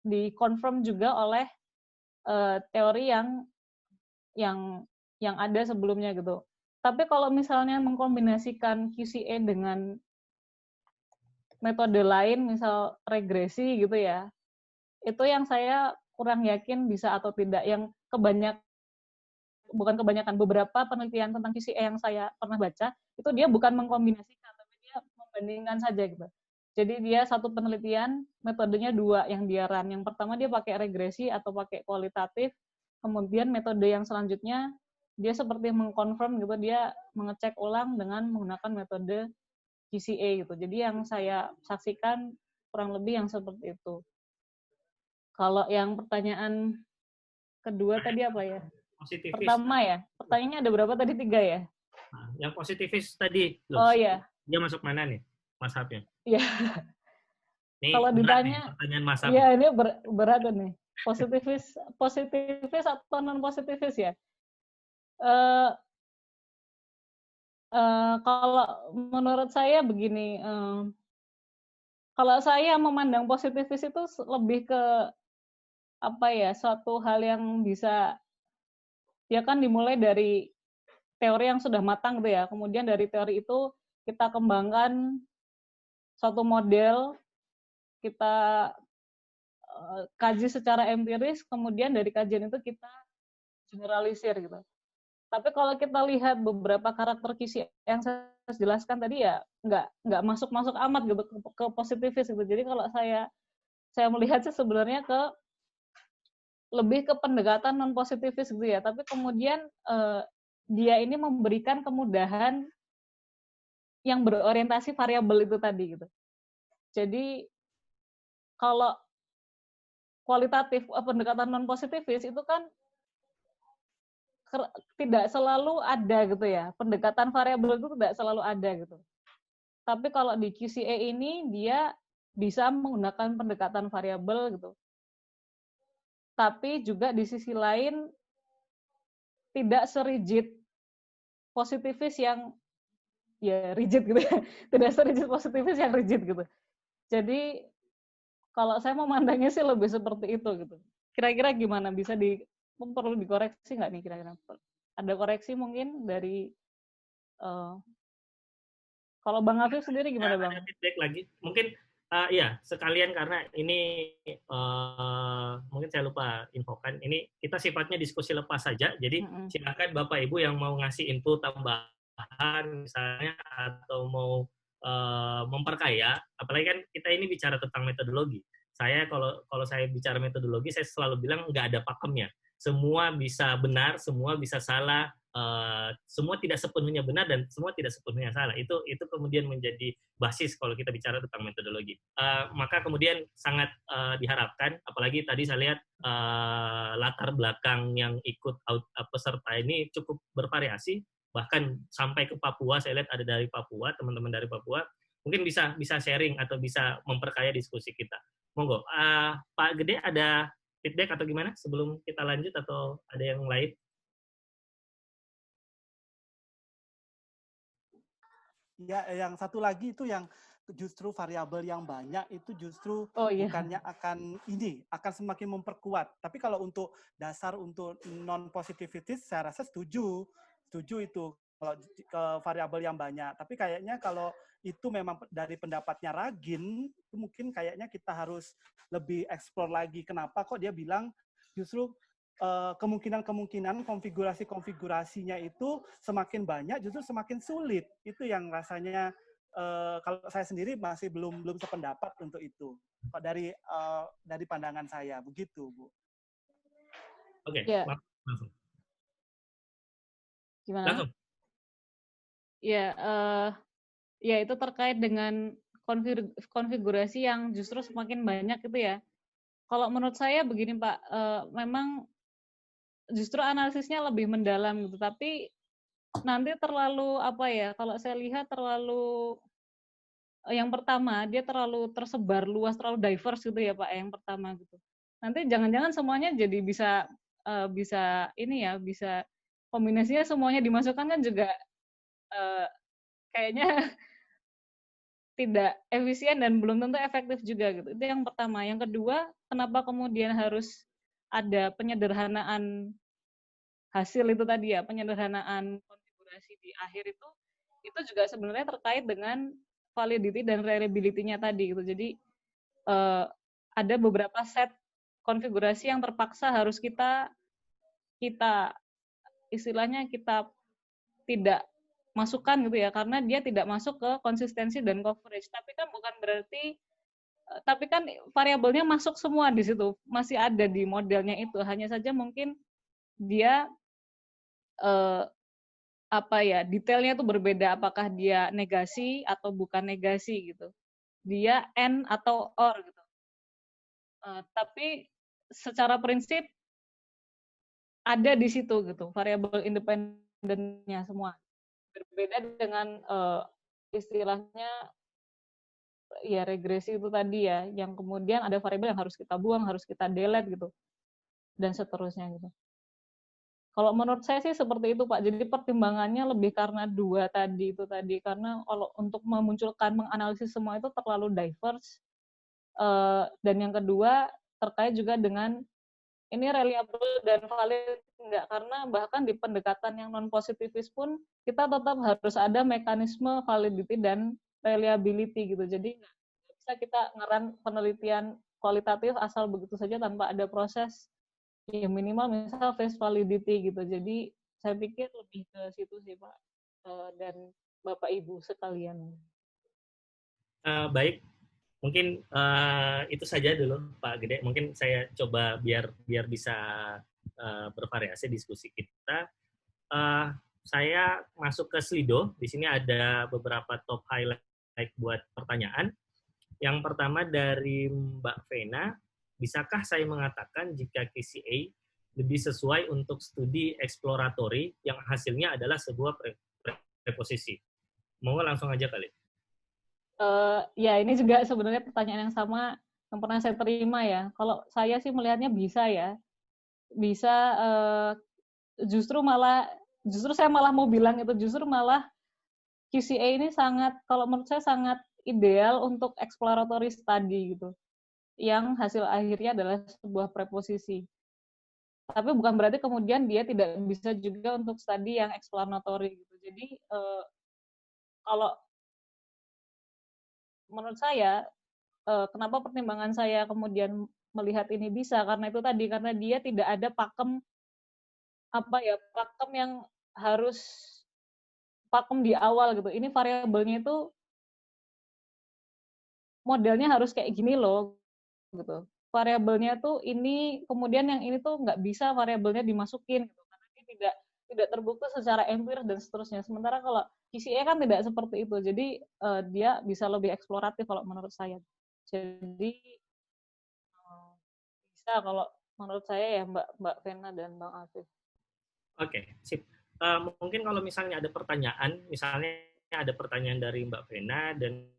di-confirm juga oleh teori yang ada sebelumnya gitu. Tapi kalau misalnya mengkombinasikan QCA dengan metode lain, misal regresi gitu ya, itu yang saya kurang yakin bisa atau tidak. Yang bukan kebanyakan, beberapa penelitian tentang QCA yang saya pernah baca, itu dia bukan mengkombinasikan, tapi dia membandingkan saja gitu. Jadi dia satu penelitian, metodenya dua yang dia run. Yang pertama dia pakai regresi atau pakai kualitatif, kemudian metode yang selanjutnya dia seperti mengkonfirm gitu, dia mengecek ulang dengan menggunakan metode QCA gitu. Jadi yang saya saksikan kurang lebih yang seperti itu. Kalau yang pertanyaan kedua tadi apa ya? Positivis. Pertama ya, pertanyaannya ada berapa tadi? 3 ya? Nah, yang positivis tadi. Oh iya. Dia masuk mana nih? mazhabnya? Iya. Ini Kalau berat nih, ditanya, pertanyaan mazhab. iya ini berat nih. Positivis atau non positivis ya? Eh, kalau menurut saya begini, kalau saya memandang positivis itu lebih ke apa ya, suatu hal yang bisa ya kan dimulai dari teori yang sudah matang gitu ya. Kemudian dari teori itu kita kembangkan suatu model, kita kaji secara empiris, kemudian dari kajian itu kita generalisir gitu. Tapi kalau kita lihat beberapa karakter KISI yang saya jelaskan tadi ya nggak masuk amat gitu ke positivis gitu. Jadi kalau saya melihat sih sebenarnya lebih ke pendekatan non positivis gitu ya. Tapi kemudian dia ini memberikan kemudahan yang berorientasi variabel itu tadi gitu. Jadi kalau kualitatif pendekatan non positivis itu kan tidak selalu ada gitu ya. Pendekatan variabel itu tidak selalu ada gitu. Tapi kalau di QCA ini dia bisa menggunakan pendekatan variabel gitu. Tapi juga di sisi lain tidak serigid positivis yang ya rigid gitu ya. Tidak serigid positivis yang rigid gitu. Jadi kalau saya memandangnya sih lebih seperti itu gitu. Kira-kira gimana, bisa perlu dikoreksi nggak nih kira-kira? Ada koreksi mungkin dari kalau Bang Afif sendiri gimana Bang? Ada feedback lagi? Mungkin ya sekalian karena ini mungkin saya lupa infokan. Ini kita sifatnya diskusi lepas saja. Jadi silakan Bapak Ibu yang mau ngasih input tambahan misalnya atau mau memperkaya. Apalagi kan kita ini bicara tentang metodologi. Saya kalau saya bicara metodologi, saya selalu bilang nggak ada pakemnya. Semua bisa benar, semua bisa salah. Semua tidak sepenuhnya benar dan semua tidak sepenuhnya salah. Itu kemudian menjadi basis kalau kita bicara tentang metodologi. Maka kemudian sangat diharapkan, apalagi tadi saya lihat latar belakang yang ikut peserta ini cukup bervariasi, bahkan sampai ke Papua. Saya lihat ada dari Papua, teman-teman dari Papua. Mungkin bisa sharing atau bisa memperkaya diskusi kita. Monggo, Pak Gede ada feedback atau gimana sebelum kita lanjut atau ada yang lain? Ya, yang satu lagi itu yang justru variabel yang banyak itu justru bukannya akan semakin memperkuat. Tapi kalau untuk dasar untuk non positivitis saya rasa setuju itu kalau ke variabel yang banyak. Tapi kayaknya kalau itu memang dari pendapatnya Ragin, itu mungkin kayaknya kita harus lebih eksplor lagi kenapa kok dia bilang justru kemungkinan konfigurasinya itu semakin banyak justru semakin sulit. Itu yang rasanya kalau saya sendiri masih belum sependapat untuk itu. Dari pandangan saya begitu, Bu. Oke, langsung. Gimana? Langsung. Ya itu terkait dengan konfigurasi yang justru semakin banyak gitu ya. Kalau menurut saya begini Pak, memang justru analisisnya lebih mendalam gitu, tapi nanti terlalu apa ya, kalau saya lihat terlalu yang pertama dia terlalu tersebar luas, terlalu diverse gitu ya Pak, yang pertama gitu. Nanti jangan-jangan semuanya jadi bisa ini ya, bisa kombinasinya semuanya dimasukkan kan juga kayaknya tidak efisien dan belum tentu efektif juga gitu. Itu yang pertama. Yang kedua, kenapa kemudian harus ada penyederhanaan hasil itu tadi ya, penyederhanaan konfigurasi di akhir itu juga sebenarnya terkait dengan validity dan reliability-nya tadi gitu. Jadi ada beberapa set konfigurasi yang terpaksa harus kita istilahnya kita tidak masukkan gitu ya, karena dia tidak masuk ke konsistensi dan coverage. Tapi kan bukan berarti, tapi kan variabelnya masuk semua di situ, masih ada di modelnya itu. Hanya saja mungkin dia detailnya itu berbeda, apakah dia negasi atau bukan negasi gitu. Dia and atau or gitu. Tapi secara prinsip ada di situ gitu, variabel independennya semua. Berbeda dengan istilahnya ya regresi itu tadi ya, yang kemudian ada variabel yang harus kita buang, harus kita delete gitu, dan seterusnya gitu. Kalau menurut saya sih seperti itu Pak. Jadi pertimbangannya lebih karena dua tadi itu tadi. Karena kalau untuk memunculkan, menganalisis semua itu terlalu diverse. Dan yang kedua terkait juga dengan ini reliable dan valid enggak. Karena bahkan di pendekatan yang non positivis pun kita tetap harus ada mekanisme validity dan reliability gitu. Jadi nggak bisa kita ngeran penelitian kualitatif asal begitu saja tanpa ada proses ya minimal misal face validity gitu. Jadi saya pikir lebih ke situ sih Pak dan Bapak Ibu sekalian. Baik, mungkin itu saja dulu Pak Gede. Mungkin saya coba biar bisa bervariasi diskusi kita. Saya masuk ke Slido. Di sini ada beberapa top highlight buat pertanyaan. Yang pertama dari Mbak Vena. Bisakah saya mengatakan jika KCA lebih sesuai untuk studi eksploratory yang hasilnya adalah sebuah preposisi? Mau langsung aja kali. Ya ini juga sebenarnya pertanyaan yang sama yang pernah saya terima ya. Kalau saya sih melihatnya bisa ya. Bisa justru saya malah mau bilang itu justru malah QCA ini sangat, kalau menurut saya sangat ideal untuk exploratory study gitu. Yang hasil akhirnya adalah sebuah preposisi. Tapi bukan berarti kemudian dia tidak bisa juga untuk studi yang explanatory gitu. Jadi kalau menurut saya, kenapa pertimbangan saya kemudian melihat ini bisa, karena itu tadi, karena dia tidak ada pakem yang harus pakem di awal gitu. Ini variabelnya itu modelnya harus kayak gini loh gitu. Variabelnya tuh ini, kemudian yang ini tuh nggak bisa variabelnya dimasukin gitu, karena dia tidak terbukti secara empiris dan seterusnya. Sementara kalau QCA kan tidak seperti itu, jadi dia bisa lebih eksploratif kalau menurut saya. Jadi bisa kalau menurut saya ya Mbak Vena dan Bang Afif. Oke, sip. Mungkin kalau misalnya ada pertanyaan, misalnya ada pertanyaan dari Mbak Vena dan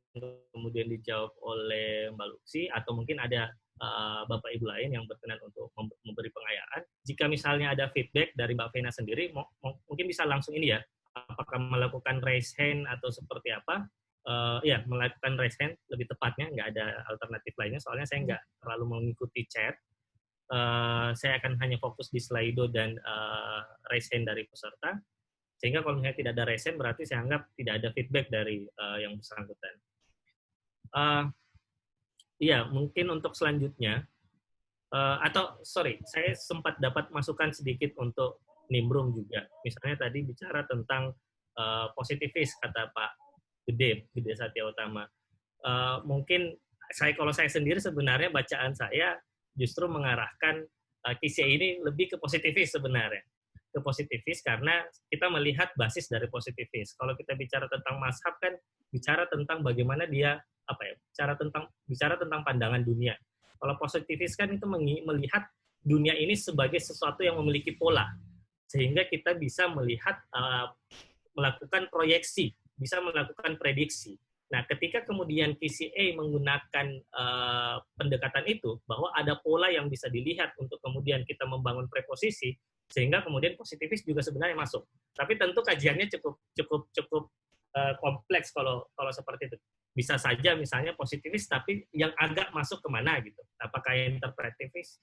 kemudian dijawab oleh Mbak Lucy, atau mungkin ada Bapak Ibu lain yang berkenan untuk memberi pengayaan. Jika misalnya ada feedback dari Mbak Vena sendiri, mungkin bisa langsung ini ya, apakah melakukan raise hand atau seperti apa? Ya, melakukan raise hand lebih tepatnya, nggak ada alternatif lainnya, soalnya saya nggak terlalu mengikuti chat. Saya akan hanya fokus di Slido dan raise hand dari peserta. Sehingga kalau misalnya tidak ada raise hand, berarti saya anggap tidak ada feedback dari yang bersangkutan. Iya, mungkin untuk selanjutnya, saya sempat dapat masukan sedikit untuk nimbrung juga. Misalnya tadi bicara tentang positivis, kata Pak Gede Satya Utama. Mungkin kalau saya sendiri sebenarnya bacaan saya justru mengarahkan QCA ini lebih ke positivis sebenarnya. Ke positivis karena kita melihat basis dari positivis. Kalau kita bicara tentang mazhab kan bicara tentang bagaimana dia bicara tentang pandangan dunia. Kalau positivis kan itu melihat dunia ini sebagai sesuatu yang memiliki pola. Sehingga kita bisa melihat melakukan proyeksi, bisa melakukan prediksi. Nah, ketika kemudian QCA menggunakan pendekatan itu, bahwa ada pola yang bisa dilihat untuk kemudian kita membangun preposisi, sehingga kemudian positivis juga sebenarnya masuk. Tapi tentu kajiannya cukup kompleks kalau seperti itu. Bisa saja misalnya positivis, tapi yang agak masuk kemana gitu. Apakah interpretivis,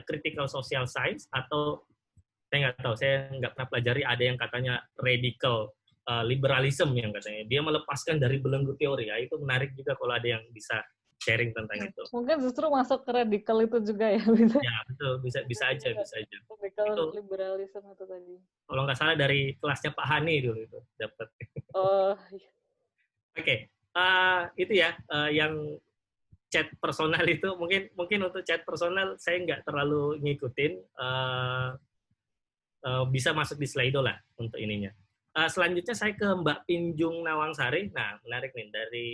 critical social science, atau saya nggak tahu, saya nggak pernah pelajari, ada yang katanya radical liberalism yang katanya dia melepaskan dari belenggu teori. Ya, itu menarik juga kalau ada yang bisa sharing tentang itu. Mungkin justru masuk ke radikal itu juga ya, bisa. Ya, betul, bisa aja. Radical itu, liberalism itu tadi. Kalau nggak salah dari kelasnya Pak Hani dulu itu dapat. Oh. Oke, itu ya yang chat personal itu mungkin untuk chat personal saya nggak terlalu ngikutin. Bisa masuk di Slido lah untuk ininya. Selanjutnya saya ke Mbak Pinjung Nawangsari. Nah, menarik nih, dari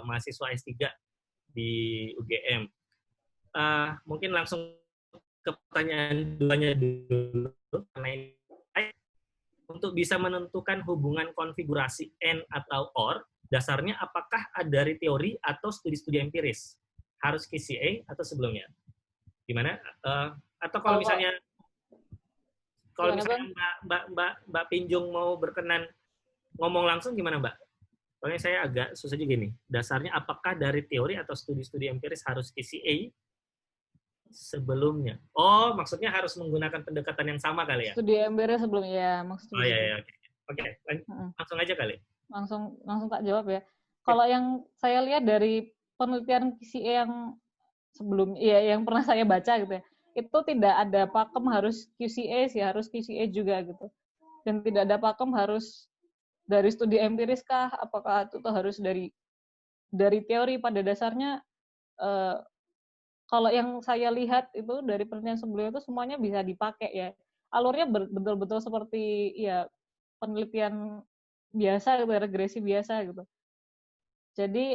mahasiswa S3 di UGM. Mungkin langsung ke pertanyaan duanya dulu. Untuk bisa menentukan hubungan konfigurasi N atau OR, dasarnya apakah apakah dari teori atau studi-studi empiris? Harus QCA atau sebelumnya? Gimana? Atau kalau misalnya Mbak Pinjung mau berkenan ngomong langsung gimana Mbak? Soalnya saya agak susah juga nih. Dasarnya apakah dari teori atau studi-studi empiris harus QCA sebelumnya? Oh, maksudnya harus menggunakan pendekatan yang sama kali ya? Studi empiris sebelumnya, ya maksudnya. Oh iya, oke. Langsung aja kali. Langsung tak jawab ya. Kalau yang saya lihat dari penelitian QCA yang sebelum, ya yang pernah saya baca gitu ya, itu tidak ada pakem harus QCA sih, harus QCA juga gitu. Dan tidak ada pakem harus dari studi empiris kah, apakah itu harus dari teori. Pada dasarnya kalau yang saya lihat itu dari penelitian sebelumnya itu semuanya bisa dipakai ya. Alurnya betul-betul seperti ya penelitian biasa gitu, regresi biasa gitu. Jadi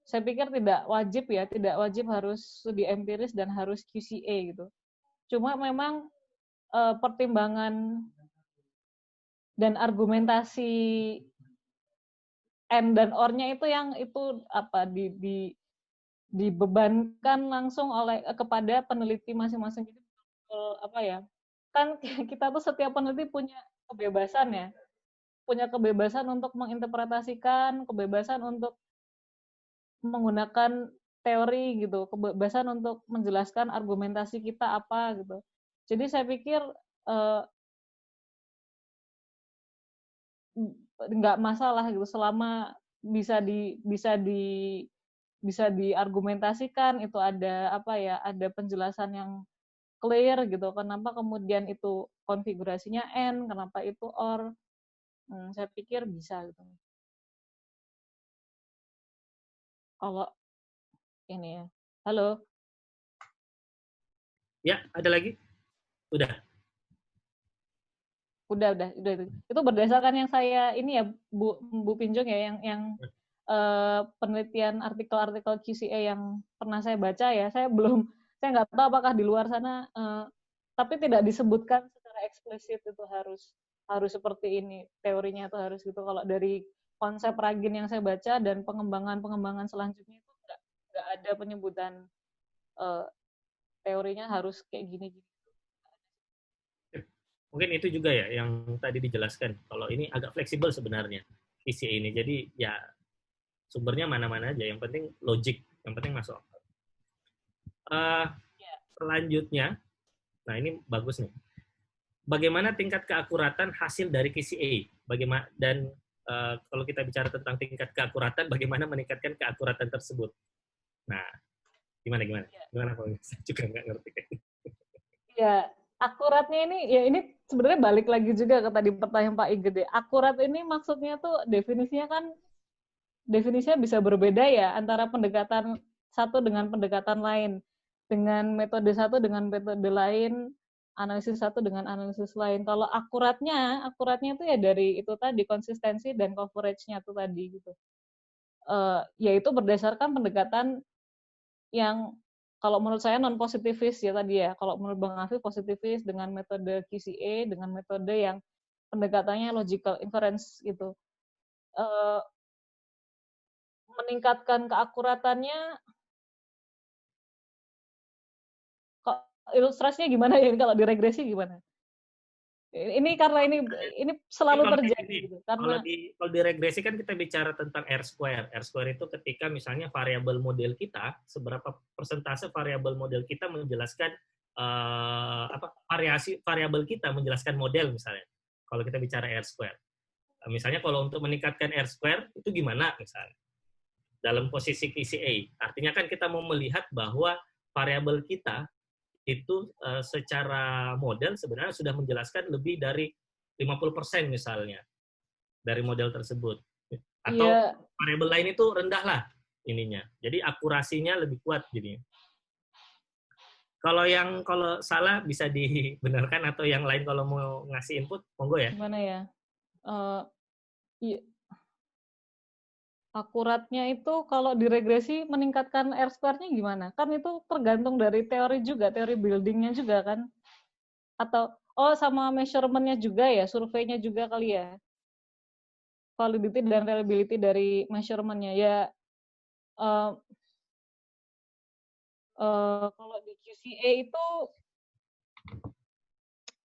saya pikir tidak wajib harus studi empiris dan harus QCA gitu. Cuma memang pertimbangan dan argumentasi and dan or-nya itu yang itu apa dibebankan langsung kepada peneliti masing-masing. Jadi apa ya? Kan kita tuh setiap peneliti punya kebebasan ya. Punya kebebasan untuk menginterpretasikan, kebebasan untuk menggunakan teori gitu, kebebasan untuk menjelaskan argumentasi kita apa gitu. Jadi saya pikir nggak masalah gitu selama bisa diargumentasikan, itu ada ada penjelasan yang clear gitu. Kenapa kemudian itu konfigurasinya N, kenapa itu OR? Saya pikir bisa gitu. Kalau ini ya. Halo. Ya, ada lagi? Udah itu. Itu berdasarkan yang saya ini ya Bu Pinjung ya, yang penelitian artikel-artikel QCA yang pernah saya baca ya. Saya nggak tahu apakah di luar sana tapi tidak disebutkan secara eksplisit itu harus seperti ini, teorinya itu harus gitu. Kalau dari konsep Ragin yang saya baca dan pengembangan selanjutnya itu nggak ada penyebutan teorinya harus kayak gini. Mungkin itu juga ya yang tadi dijelaskan. Kalau ini agak fleksibel sebenarnya QCA ini. Jadi ya sumbernya mana-mana aja. Yang penting logik, yang penting masuk. Selanjutnya, nah ini bagus nih. Bagaimana tingkat keakuratan hasil dari QCA? Bagaimana dan kalau kita bicara tentang tingkat keakuratan, bagaimana meningkatkan keakuratan tersebut? Nah, gimana? Saya juga nggak ngerti. Ya, akuratnya ini sebenarnya balik lagi juga ke tadi pertanyaan Pak Igede. Akurat ini maksudnya tuh definisinya bisa berbeda ya antara pendekatan satu dengan pendekatan lain, dengan metode satu dengan metode lain, analisis satu dengan analisis lain. Kalau akuratnya itu ya dari itu tadi konsistensi dan coverage-nya tuh tadi gitu. Yaitu berdasarkan pendekatan yang kalau menurut saya non positivis ya tadi ya. Kalau menurut Bang Afif positivis dengan metode QCA, dengan metode yang pendekatannya logical inference gitu. Meningkatkan keakuratannya, kok ilustrasinya gimana ya kalau diregresi gimana? Ini karena ini selalu terjadi gitu. Karena kalau diregresi kan kita bicara tentang R-square. R-square itu ketika misalnya variabel model kita, seberapa persentase variabel model kita menjelaskan variasi variabel kita menjelaskan model misalnya. Kalau kita bicara R-square. Misalnya kalau untuk meningkatkan R-square itu gimana misalnya? Dalam posisi QCA. Artinya kan kita mau melihat bahwa variabel kita itu secara model sebenarnya sudah menjelaskan lebih dari 50% misalnya dari model tersebut. Atau variabel lain itu rendah lah ininya. Jadi akurasinya lebih kuat jadinya. Kalau salah bisa dibenarkan atau yang lain kalau mau ngasih input, monggo ya. Gimana ya? Akuratnya itu kalau diregresi meningkatkan R-square-nya gimana? Kan itu tergantung dari teori juga, teori building-nya juga kan? Atau sama measurement-nya juga ya, survei-nya juga kali ya? validity dan reliability dari measurement-nya. Ya, kalau di QCA itu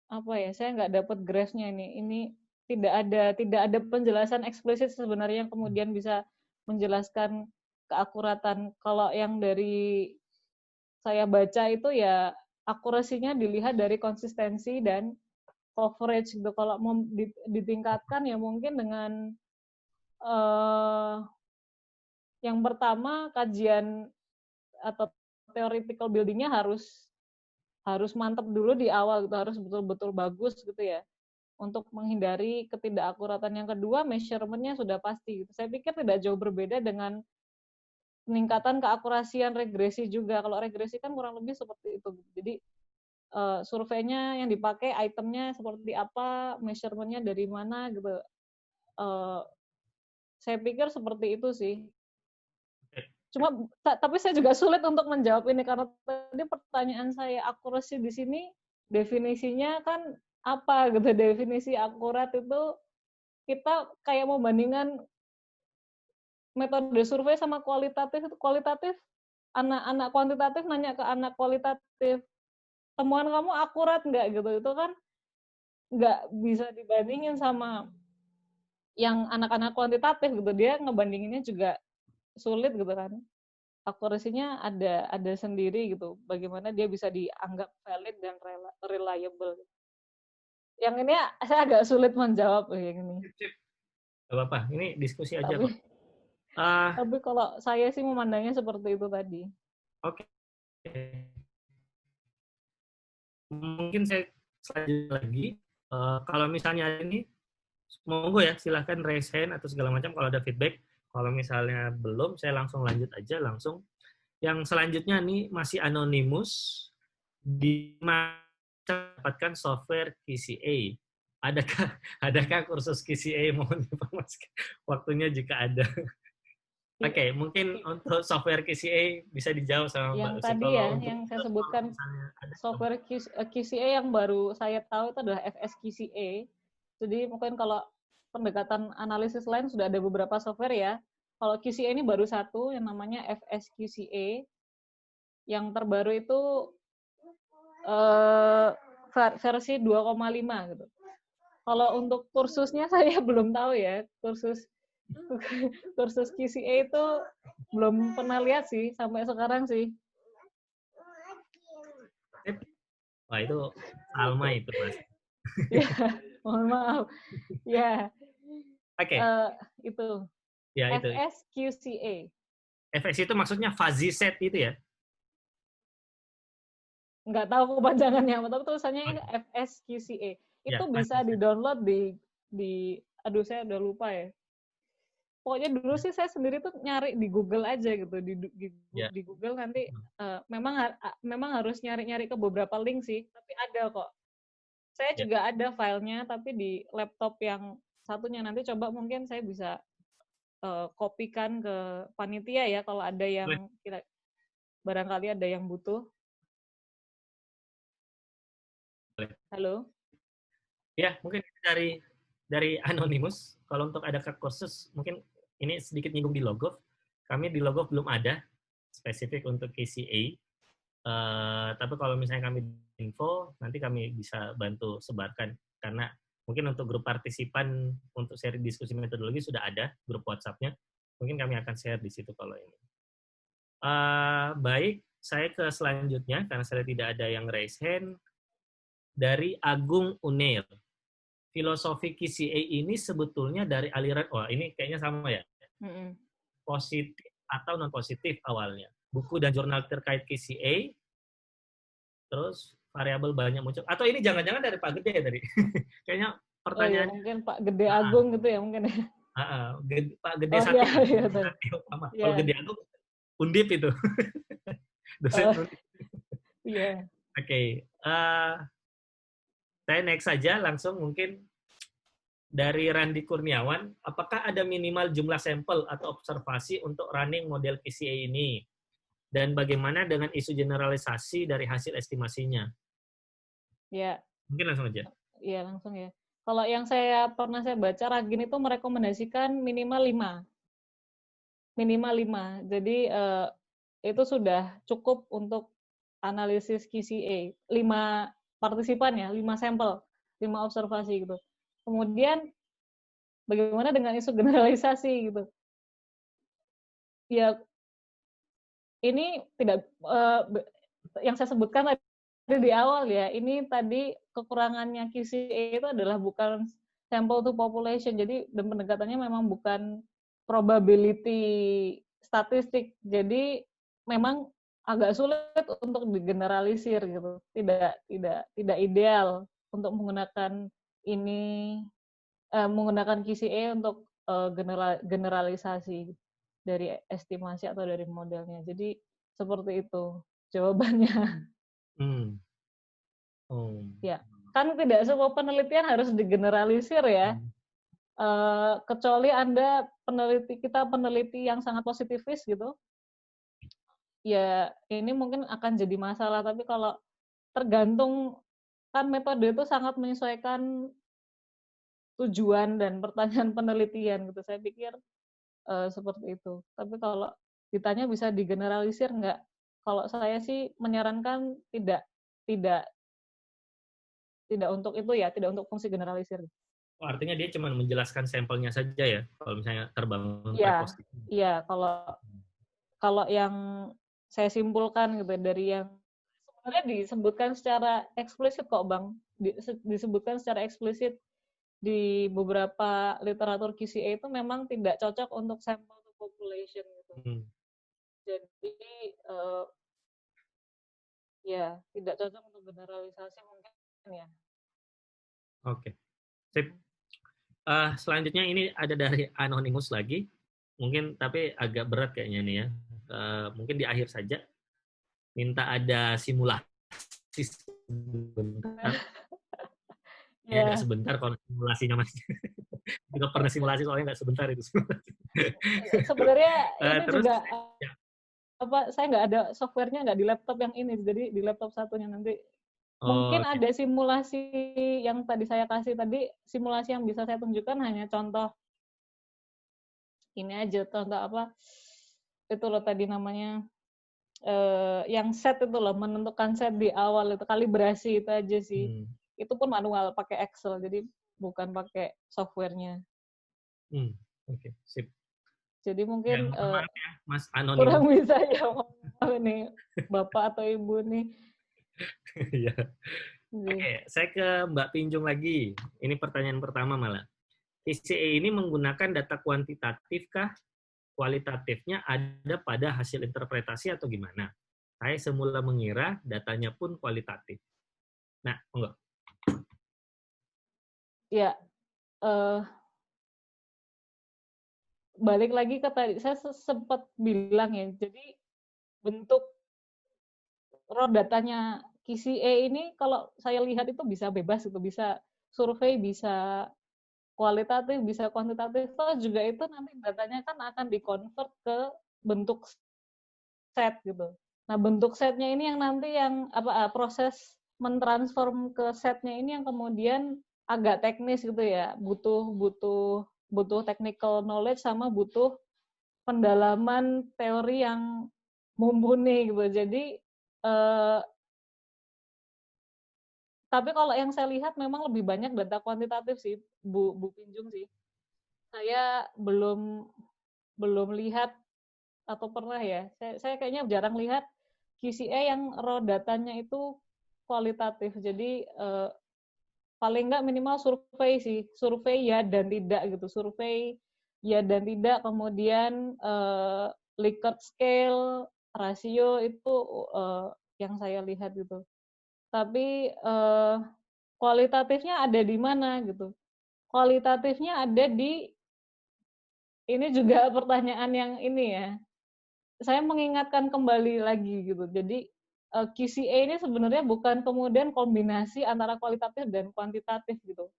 apa ya? Saya nggak dapat graph-nya ini. Ini tidak ada penjelasan eksplisit sebenarnya yang kemudian bisa menjelaskan keakuratan. Kalau yang dari saya baca itu ya akurasinya dilihat dari konsistensi dan coverage gitu. Kalau mau ditingkatkan ya mungkin dengan yang pertama kajian atau theoretical building-nya harus mantap dulu di awal gitu, harus betul-betul bagus gitu ya. Untuk menghindari ketidakakuratan. Yang kedua, measurement-nya sudah pasti gitu. Saya pikir tidak jauh berbeda dengan peningkatan keakurasian regresi juga. Kalau regresi kan kurang lebih seperti itu. Jadi surveinya yang dipakai, itemnya seperti apa, measurement-nya dari mana gitu. Saya pikir seperti itu sih. Cuma tapi saya juga sulit untuk menjawab ini karena tadi pertanyaan saya akurasi di sini definisinya kan apa gitu. Definisi akurat itu kita kayak mau bandingkan metode survei sama kualitatif. Itu kualitatif anak kuantitatif nanya ke anak kualitatif, temuan kamu akurat nggak gitu. Itu kan nggak bisa dibandingin sama yang anak-anak kuantitatif gitu. Dia ngebandinginnya juga sulit gitu kan. Akurasinya ada sendiri gitu. Bagaimana dia bisa dianggap valid dan reliable. Yang ini saya agak sulit menjawab yang ini. Gak apa-apa, ini diskusi aja Tapi, kok. tapi kalau saya sih memandangnya seperti itu tadi. Oke. Mungkin saya selanjutnya lagi. Kalau misalnya ini, monggo ya, silahkan raise hand atau segala macam kalau ada feedback. Kalau misalnya belum, saya langsung lanjut aja langsung. Yang selanjutnya nih masih anonymous, di mana dapatkan software QCA. Adakah kursus QCA? Mohon informasikan waktunya jika ada. Oke, mungkin untuk software QCA bisa dijawab sama yang Mbak tadi Usi. ya, yang saya sebutkan software QCA yang baru saya tahu itu adalah FSQCA. Jadi mungkin kalau pendekatan analisis lain sudah ada beberapa software ya. Kalau QCA ini baru satu yang namanya FSQCA. Yang terbaru itu versi 2,5 gitu. Kalau untuk kursusnya saya belum tahu ya. Kursus QCA itu belum pernah lihat sih sampai sekarang sih. Wah, itu Alma itu, Mas. Ya, mohon maaf. Ya. Oke. Itu. Ya, itu. FSQCA. FS itu maksudnya fuzzy set itu ya? Nggak tahu kepanjangannya, tapi tulisannya ini FSQCA. Itu ya, bisa di-download di aduh saya udah lupa ya. Pokoknya dulu sih saya sendiri tuh nyari di Google aja gitu, di Google nanti memang harus nyari-nyari ke beberapa link sih, tapi ada kok. Saya juga ada filenya, tapi di laptop yang satunya nanti coba mungkin saya bisa kopikan ke panitia ya kalau ada yang barangkali ada yang butuh. Halo? Ya, mungkin dari Anonymous. Kalau untuk ada kursus, mungkin ini sedikit nyinggung di Logov. Kami di Logov belum ada spesifik untuk KCA. Tapi kalau misalnya kami info, nanti kami bisa bantu sebarkan. Karena mungkin untuk grup partisipan untuk seri diskusi metodologi sudah ada grup WhatsApp-nya. Mungkin kami akan share di situ kalau ini. Baik, saya ke selanjutnya karena saya tidak ada yang raise hand. Dari Agung Unair. Filosofi QCA ini sebetulnya dari aliran, ini kayaknya sama ya. Positif atau non positif awalnya. Buku dan jurnal terkait QCA. Terus variabel banyak muncul. Atau ini jangan-jangan dari Pak Gede tadi. Kayaknya pertanyaan. Mungkin Pak Gede Agung gitu ya mungkin. Pak Gede Satya. Kalau Gede Agung Undip itu. Dosen Undip. Iya. Oke. Saya next saja langsung mungkin dari Randi Kurniawan. Apakah ada minimal jumlah sampel atau observasi untuk running model QCA ini? Dan bagaimana dengan isu generalisasi dari hasil estimasinya? Ya. Mungkin langsung aja. Iya, langsung ya. Kalau yang saya baca, Ragin itu merekomendasikan minimal 5. Jadi itu sudah cukup untuk analisis QCA. 5 partisipan ya, 5 sampel, 5 observasi gitu. Kemudian bagaimana dengan isu generalisasi gitu? Ya, ini tidak yang saya sebutkan tadi di awal ya, ini tadi kekurangannya QCA itu adalah bukan sample to population, jadi dan pendekatannya memang bukan probability statistik, jadi memang agak sulit untuk digeneralisir gitu, tidak ideal untuk menggunakan ini menggunakan QCA untuk generalisasi dari estimasi atau dari modelnya. Jadi seperti itu jawabannya. Hmm. Oh. Ya, kan tidak semua penelitian harus digeneralisir ya. Kecuali Anda peneliti yang sangat positifis gitu. Ya, ini mungkin akan jadi masalah, tapi kalau tergantung kan metode itu sangat menyesuaikan tujuan dan pertanyaan penelitian gitu. Saya pikir seperti itu. Tapi kalau ditanya bisa digeneralisir nggak? Kalau saya sih menyarankan tidak untuk itu ya, tidak untuk fungsi generalisir. Oh, artinya dia cuma menjelaskan sampelnya saja ya, kalau misalnya terbangun Iya, preposisi. iya. Kalau yang saya simpulkan gitu dari yang sebenarnya disebutkan secara eksplisit kok Bang, disebutkan secara eksplisit di beberapa literatur QCA itu memang tidak cocok untuk sample to population gitu. Jadi ya tidak cocok untuk generalisasi mungkin ya. Oke, sip. Selanjutnya ini ada dari Anonymous lagi, mungkin tapi agak berat kayaknya nih ya. Mungkin di akhir saja, minta ada simulasi sebentar. Ya nggak sebentar kalau simulasinya Mas. Juga pernah simulasi soalnya nggak sebentar itu. Sebenarnya ini terus, juga ya. saya nggak ada softwarenya, nggak di laptop yang ini, jadi di laptop satunya nanti mungkin Okay. ada simulasi yang tadi saya kasih tadi, simulasi yang bisa saya tunjukkan hanya contoh ini aja, contoh apa itu loh tadi namanya yang set itu loh, menentukan set di awal itu, kalibrasi itu aja sih. Itu pun manual pakai Excel, jadi bukan pakai softwarenya. Oke, sip. Jadi mungkin ya, Mas Anonimus. kurang bisa ya nih Bapak atau Ibu nih. Iya. Oke, saya ke Mbak Pinjung lagi. Ini pertanyaan pertama malah. QCA ini menggunakan data kuantitatif kah? Kualitatifnya ada pada hasil interpretasi atau gimana? Saya semula mengira datanya pun kualitatif. Nah, enggak. Ya, balik lagi ke tadi, saya sempat bilang ya, jadi bentuk raw datanya QCA ini kalau saya lihat itu bisa bebas, itu bisa survei, bisa kualitatif, bisa kuantitatif, juga itu nanti datanya kan akan di-convert ke bentuk set gitu. Nah, bentuk setnya ini yang nanti yang proses mentransform ke setnya ini yang kemudian agak teknis gitu ya, butuh technical knowledge sama butuh pendalaman teori yang mumpuni gitu. Jadi tapi kalau yang saya lihat memang lebih banyak data kuantitatif sih, Bu Pinjung sih. Saya belum lihat atau pernah ya. Saya kayaknya jarang lihat QCA yang raw datanya itu kualitatif. Jadi paling nggak minimal survei sih, survei ya dan tidak gitu, survei ya dan tidak, kemudian Likert scale, rasio itu yang saya lihat gitu. Tapi kualitatifnya ada di mana gitu? Kualitatifnya ada di, ini juga pertanyaan yang ini ya. Saya mengingatkan kembali lagi gitu. Jadi QCA ini sebenarnya bukan kemudian kombinasi antara kualitatif dan kuantitatif gitu.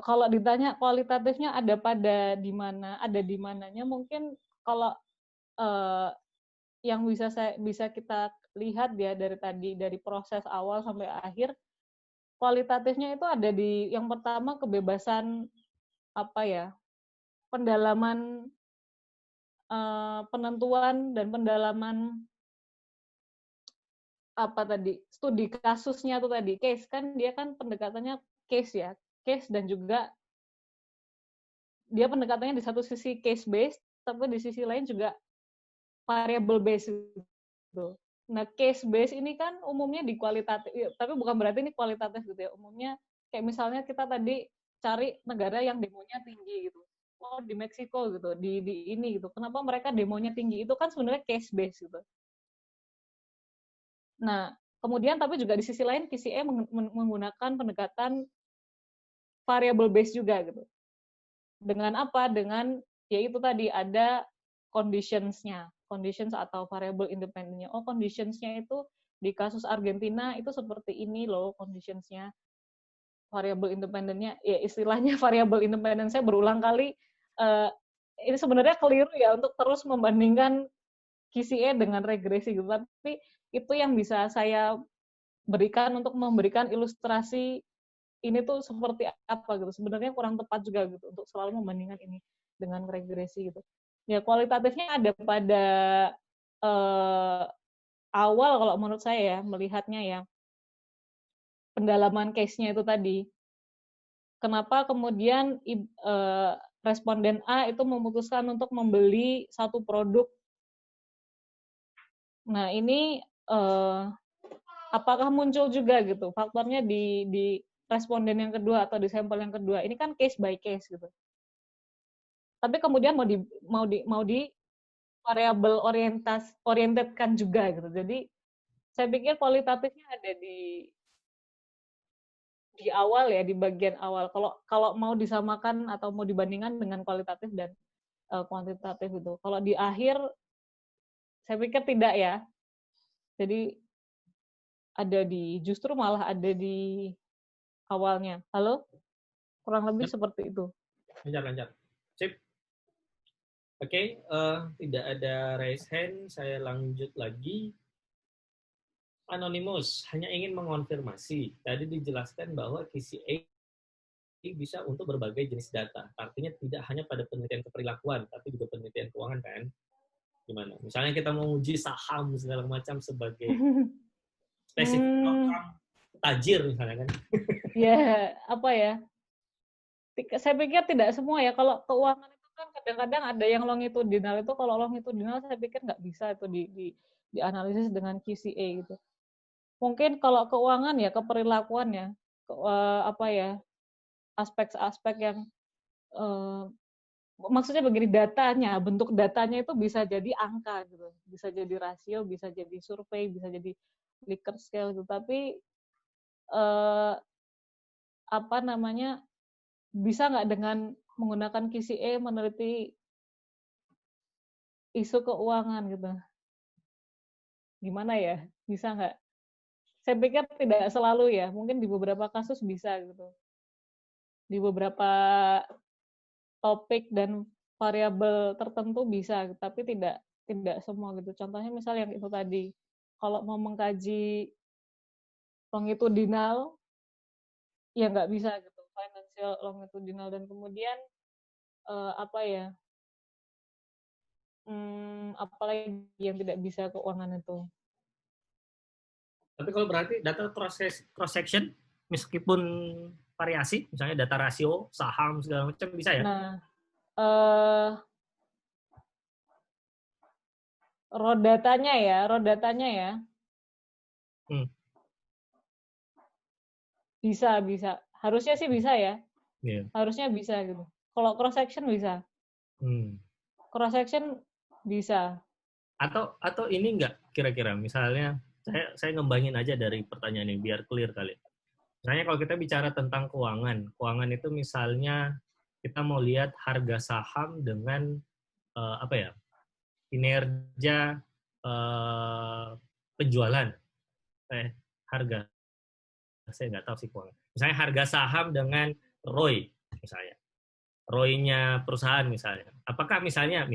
Kalau ditanya kualitatifnya ada pada di mana, ada di mananya, mungkin kalau yang bisa kita lihat ya dari tadi, dari proses awal sampai akhir, kualitatifnya itu ada di yang pertama kebebasan pendalaman penentuan dan pendalaman studi kasusnya tuh tadi, case kan dia kan pendekatannya case ya, case dan juga dia pendekatannya di satu sisi case based, tapi di sisi lain juga variable based gitu. Nah, case based ini kan umumnya di kualitatif, tapi bukan berarti ini kualitatif gitu ya. Umumnya kayak misalnya kita tadi cari negara yang demonya tinggi gitu. Oh, di Meksiko gitu, di ini gitu. Kenapa mereka demonya tinggi? Itu kan sebenarnya case based gitu. Nah, kemudian tapi juga di sisi lain QCA menggunakan pendekatan variable based juga gitu. Dengan apa? Dengan yaitu tadi ada conditions-nya, conditions atau variable independent-nya. Oh, conditions-nya itu di kasus Argentina itu seperti ini loh conditions-nya. Variable independent-nya, ya istilahnya variable independent saya berulang kali ini sebenarnya keliru ya untuk terus membandingkan QCA dengan regresi gitu. Tapi itu yang bisa saya berikan untuk memberikan ilustrasi ini tuh seperti apa gitu. Sebenarnya kurang tepat juga gitu untuk selalu membandingkan ini dengan regresi gitu. Ya kualitatifnya ada pada awal kalau menurut saya ya melihatnya ya pendalaman case-nya itu tadi. Kenapa kemudian responden A itu memutuskan untuk membeli satu produk. Nah ini apakah muncul juga gitu faktornya di responden yang kedua atau di sampel yang kedua? Ini kan case by case gitu. Tapi kemudian mau di variabel oriented kan juga gitu. Jadi saya pikir kualitatifnya ada di awal ya, di bagian awal. Kalau mau disamakan atau mau dibandingkan dengan kualitatif dan kuantitatif itu. Kalau di akhir saya pikir tidak ya. Jadi justru malah ada di awalnya. Halo? Kurang lebih seperti itu. Lancar. Sip. Oke, tidak ada raise hand, saya lanjut lagi. Anonymous, hanya ingin mengonfirmasi. Tadi dijelaskan bahwa QCA bisa untuk berbagai jenis data. Artinya tidak hanya pada penelitian keperilakuan, tapi juga penelitian keuangan kan? Gimana? Misalnya kita mau uji saham segala macam sebagai spesifik orang tajir misalnya kan? Ya, apa ya? Saya pikir tidak semua ya. Kalau keuangan itu kan kadang-kadang ada yang longitudinal itu. Kalau longitudinal saya pikir nggak bisa itu dianalisis dengan QCA gitu. Mungkin kalau keuangan ya keperilakuan ya, aspek-aspek yang maksudnya begini, datanya, bentuk datanya itu bisa jadi angka gitu, bisa jadi rasio, bisa jadi survei, bisa jadi Likert scale gitu. Tapi bisa nggak dengan menggunakan QCA meneliti isu keuangan gitu? Gimana ya? Bisa nggak? Saya pikir tidak selalu ya, mungkin di beberapa kasus bisa gitu. Di beberapa topik dan variabel tertentu bisa, tapi tidak semua gitu. Contohnya misal yang itu tadi, kalau mau mengkaji longitudinal, ya nggak bisa gitu, financial longitudinal. Dan kemudian apalagi yang tidak bisa keuangan itu. Tapi kalau berarti data cross section meskipun variasi, misalnya data rasio, saham segala macam bisa ya? Nah, raw datanya ya. Bisa. Harusnya sih bisa ya. Yeah. Harusnya bisa gitu. Kalau cross section bisa. Cross section bisa. Atau ini enggak kira-kira misalnya saya ngembangin aja dari pertanyaan ini biar clear kali. Misalnya kalau kita bicara tentang keuangan itu misalnya kita mau lihat harga saham dengan kinerja penjualan, harga, saya nggak tahu sih keuangan. Misalnya harga saham dengan ROI misalnya, ROI-nya perusahaan misalnya. Apakah misalnya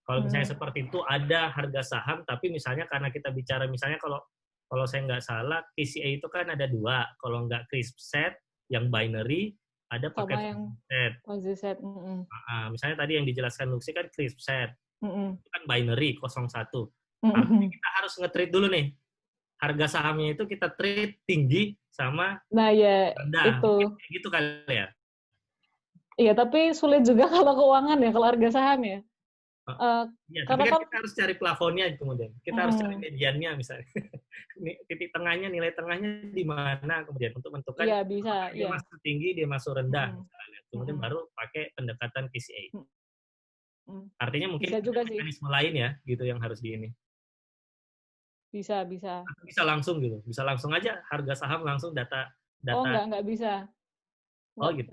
kalau misalnya seperti itu ada harga saham, tapi misalnya karena kita bicara misalnya kalau kalau saya nggak salah, KCA itu kan ada 2. Kalau nggak crisp set, yang binary, ada Sama pakai yang set. fuzzy set. Misalnya tadi yang dijelaskan Luxi kan crisp set. Itu kan binary, 01. Artinya kita harus nge-trade dulu nih. Harga sahamnya itu kita trade tinggi sama Nah ya rendah. itu. Kayak gitu kali ya. Iya, tapi sulit juga kalau keuangan ya, kalau harga saham ya. Ya, Karena tapi kan kan kita harus cari plafonnya kemudian. Kita harus cari mediannya misalnya. Titik tengahnya, nilai tengahnya di mana kemudian untuk menentukan iya bisa, dia iya. masuk tinggi, dia masuk rendah misalnya. Kemudian Mm-mm. baru pakai pendekatan KCA. Mm. Artinya mungkin Bisa juga sih. mekanisme lain ya, gitu yang harus di ini. Bisa. Bisa langsung gitu. Bisa langsung aja harga saham langsung data. Oh, enggak bisa. Oh gitu.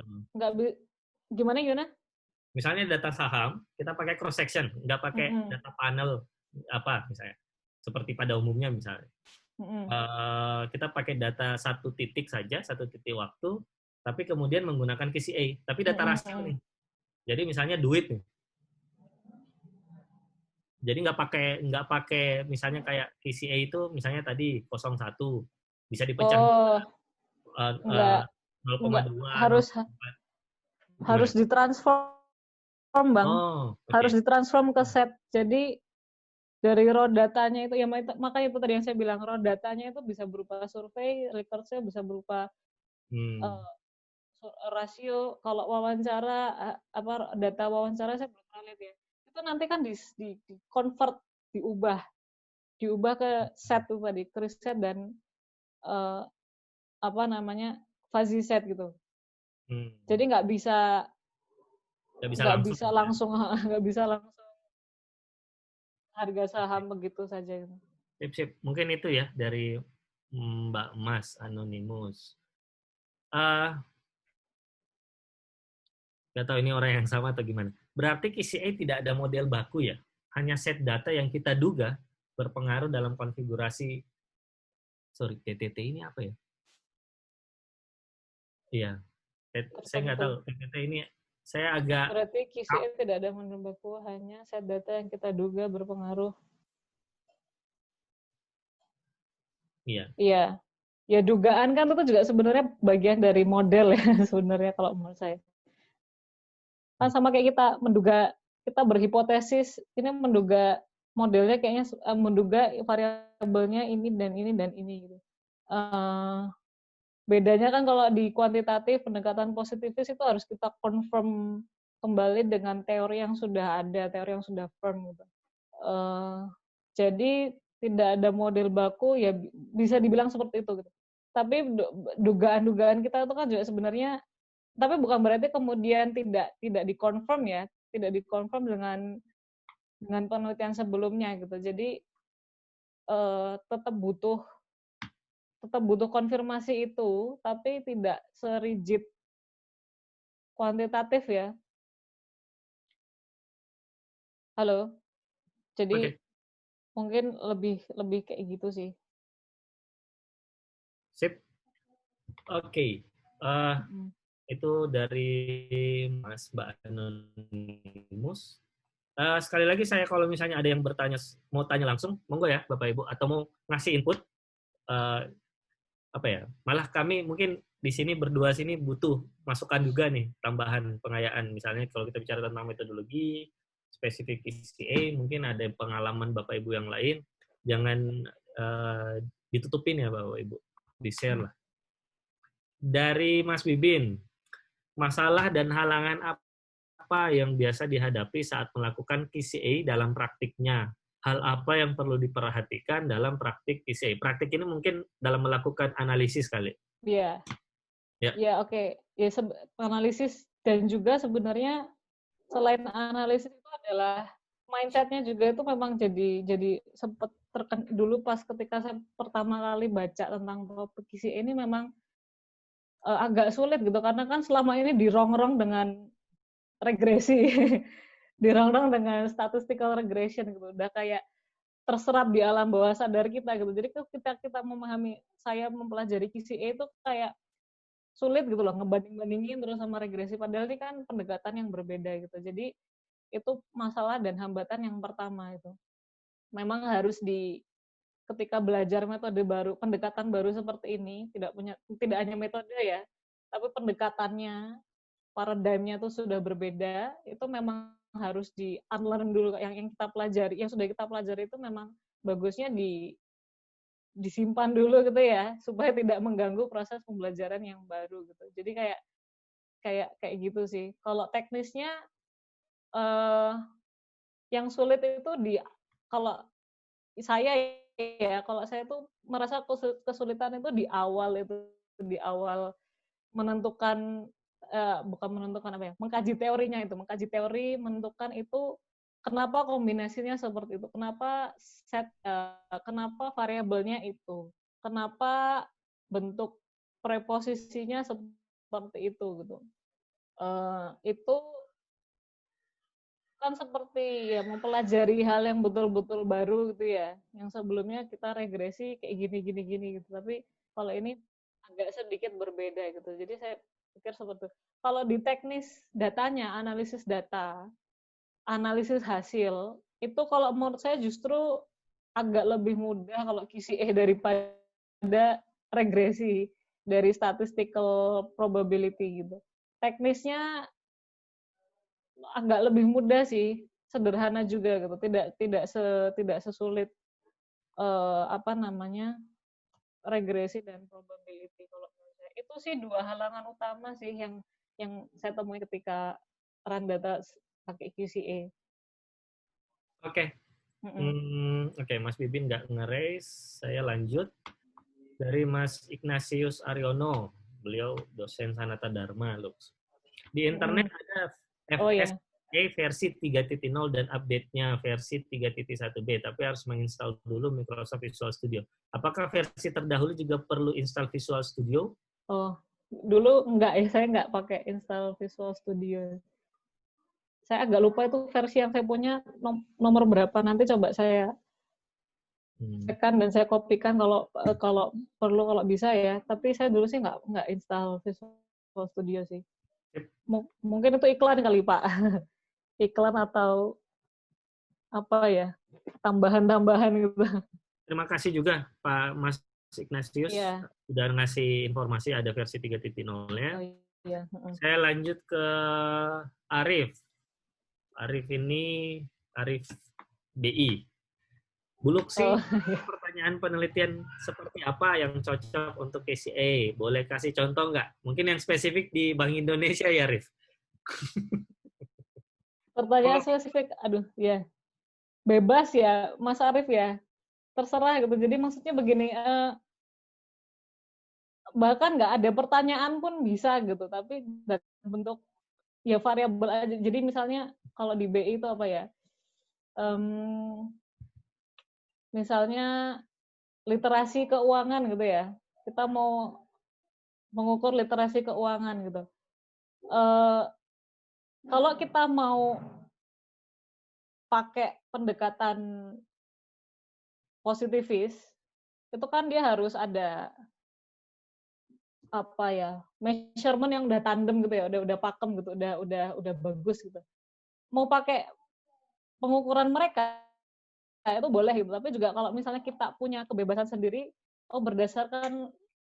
Gimana? Misalnya data saham, kita pakai cross section, nggak pakai data panel apa misalnya. Seperti pada umumnya misalnya. Kita pakai data satu titik saja, satu titik waktu, tapi kemudian menggunakan KCA, tapi data rasio nih. Jadi misalnya duit nih. Jadi nggak pakai misalnya kayak KCA itu misalnya tadi 01 bisa dipecah 0,2 harus ditransform Bang. Harus ditransform ke set. Jadi dari raw datanya itu ya makanya itu tadi yang saya bilang raw datanya itu bisa berupa survei, records-nya bisa berupa rasio. Kalau wawancara data wawancara saya belum pernah lihat ya. Itu nanti kan di convert, diubah ke set tuh tadi, crisp set dan fuzzy set gitu. Jadi nggak bisa langsung harga saham begitu saja. Sip. Mungkin itu ya dari Mbak Mas Anonymous. Nggak tahu ini orang yang sama atau gimana. Berarti KCA tidak ada model baku ya? Hanya set data yang kita duga berpengaruh dalam konfigurasi. Sorry, TTT ini apa ya? Iya, saya nggak tahu. TTT ini saya agak... Berarti KCA tidak ada model baku, hanya set data yang kita duga berpengaruh. Iya. Ya dugaan kan itu juga sebenarnya bagian dari model ya sebenarnya kalau menurut saya. Kan sama kayak kita berhipotesis, ini menduga modelnya kayaknya menduga variabelnya ini dan ini gitu. Bedanya kan kalau di kuantitatif pendekatan positivis itu harus kita confirm kembali dengan teori yang sudah ada, teori yang sudah firm gitu. Jadi tidak ada model baku ya bisa dibilang seperti itu gitu. Tapi dugaan-dugaan kita itu kan juga sebenarnya, tapi bukan berarti kemudian tidak dikonfirm ya, tidak dikonfirm dengan penelitian sebelumnya gitu. Jadi tetap butuh konfirmasi itu, tapi tidak serigid kuantitatif ya. Halo. Jadi mungkin lebih kayak gitu sih. Sip. Oke. Itu dari Mas Mbak Anonymous. Sekali lagi saya kalau misalnya ada yang mau tanya langsung, monggo ya Bapak Ibu, atau mau ngasih input, malah kami mungkin di sini berdua sini butuh masukan juga nih, tambahan pengayaan. Misalnya kalau kita bicara tentang metodologi, spesifik KCA, mungkin ada pengalaman Bapak Ibu yang lain, jangan ditutupin ya Bapak Ibu, di-share lah. Dari Mas Bibin, masalah dan halangan apa yang biasa dihadapi saat melakukan KCA dalam praktiknya? Hal apa yang perlu diperhatikan dalam praktik KCA? Praktik ini mungkin dalam melakukan analisis kali. Iya. Ya, oke. Ya, analisis dan juga sebenarnya selain analisis itu adalah mindset-nya juga itu memang jadi sempat dulu pas ketika saya pertama kali baca tentang topik KCA ini memang agak sulit gitu, karena kan selama ini dirongrong dengan regresi, dirongrong dengan statistical regression gitu, udah kayak terserap di alam bawah sadar kita gitu. Jadi kita memahami, saya mempelajari KCA itu kayak sulit gitu loh, ngebanding-bandingin terus sama regresi, padahal ini kan pendekatan yang berbeda gitu. Jadi itu masalah dan hambatan yang pertama itu. Memang harus ketika belajar metode baru, pendekatan baru seperti ini, tidak hanya metode ya, tapi pendekatannya, paradigmnya tuh sudah berbeda, itu memang harus di-unlearn dulu yang kita pelajari, yang sudah kita pelajari itu memang bagusnya disimpan dulu gitu ya, supaya tidak mengganggu proses pembelajaran yang baru gitu. Jadi kayak gitu sih. Kalau teknisnya yang sulit itu kalau saya tuh merasa kesulitan itu di awal menentukan bukan menentukan apa ya, mengkaji teorinya itu, mengkaji teori, menentukan itu kenapa kombinasinya seperti itu, kenapa variabelnya itu, kenapa bentuk preposisinya seperti itu gitu. Itu kan seperti ya mempelajari hal yang betul-betul baru gitu ya, yang sebelumnya kita regresi kayak gini gitu, tapi kalau ini agak sedikit berbeda gitu. Jadi saya pikir seperti itu. Kalau di teknis datanya, analisis data, analisis hasil, itu kalau menurut saya justru agak lebih mudah kalau QCA daripada regresi dari statistical probability gitu. Teknisnya agak lebih mudah sih, sederhana juga gitu, tidak sesulit regresi dan probability. Kalau menurut saya itu sih dua halangan utama sih yang saya temui ketika run data pakai QCA. Oke. Oke, Mas Bibin nggak nge-raise, saya lanjut dari Mas Ignatius Aryono, beliau dosen Sanata Dharma, Lux. Di internet ada FSA versi 3.0 dan update-nya versi 3.1b, tapi harus menginstal dulu Microsoft Visual Studio. Apakah versi terdahulu juga perlu install Visual Studio? Oh, dulu enggak ya, saya enggak pakai install Visual Studio. Saya agak lupa itu versi yang saya punya nomor berapa, nanti coba saya tekan dan saya kopikan kalau perlu, kalau bisa ya. Tapi saya dulu sih enggak install Visual Studio sih. Mungkin itu iklan kali Pak. Iklan atau apa ya, tambahan-tambahan gitu. Terima kasih juga Pak Mas Ignatius udah ngasih informasi ada versi 3.0-nya. Saya lanjut ke Arif. Arif BI. Buluk sih, pertanyaan penelitian seperti apa yang cocok untuk KCA? Boleh kasih contoh nggak? Mungkin yang spesifik di Bank Indonesia ya, Arif? Pertanyaan spesifik, aduh ya. Bebas ya, Mas Arif ya. Terserah gitu. Jadi maksudnya begini, bahkan nggak ada pertanyaan pun bisa gitu, tapi bentuk ya variabel aja. Jadi misalnya kalau di BI itu apa ya? Misalnya literasi keuangan gitu ya. Kita mau mengukur literasi keuangan gitu. Kalau kita mau pakai pendekatan positivis, itu kan dia harus ada apa ya, measurement yang udah tandem gitu ya, udah pakem gitu, udah bagus gitu. Mau pakai pengukuran mereka itu boleh gitu, tapi juga kalau misalnya kita punya kebebasan sendiri, berdasarkan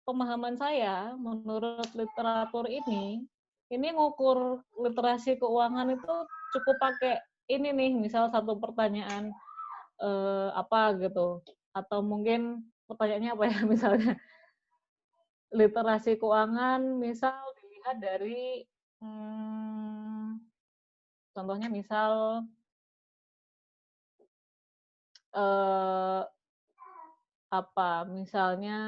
pemahaman saya, menurut literatur ini ngukur literasi keuangan itu cukup pakai ini nih, misal satu pertanyaan apa gitu, atau mungkin pertanyaannya apa ya, misalnya literasi keuangan, misal dilihat dari contohnya misal misalnya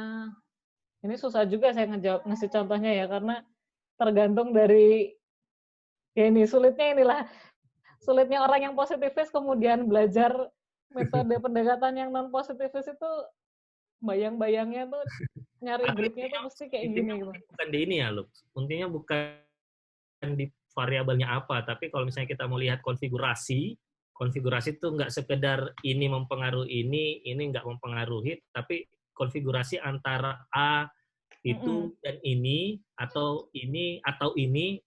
ini susah juga saya ngasih contohnya ya, karena tergantung dari ya ini sulitnya orang yang positivis kemudian belajar metode pendekatan yang non positivis itu bayang-bayangnya tuh nyari gripnya tuh mesti kayak gini gitu. Bukan di ini ya, Lux. Intinya bukan di variabelnya apa, tapi kalau misalnya kita mau lihat konfigurasi itu nggak sekedar ini mempengaruhi ini nggak mempengaruhi, tapi konfigurasi antara A itu dan ini atau ini.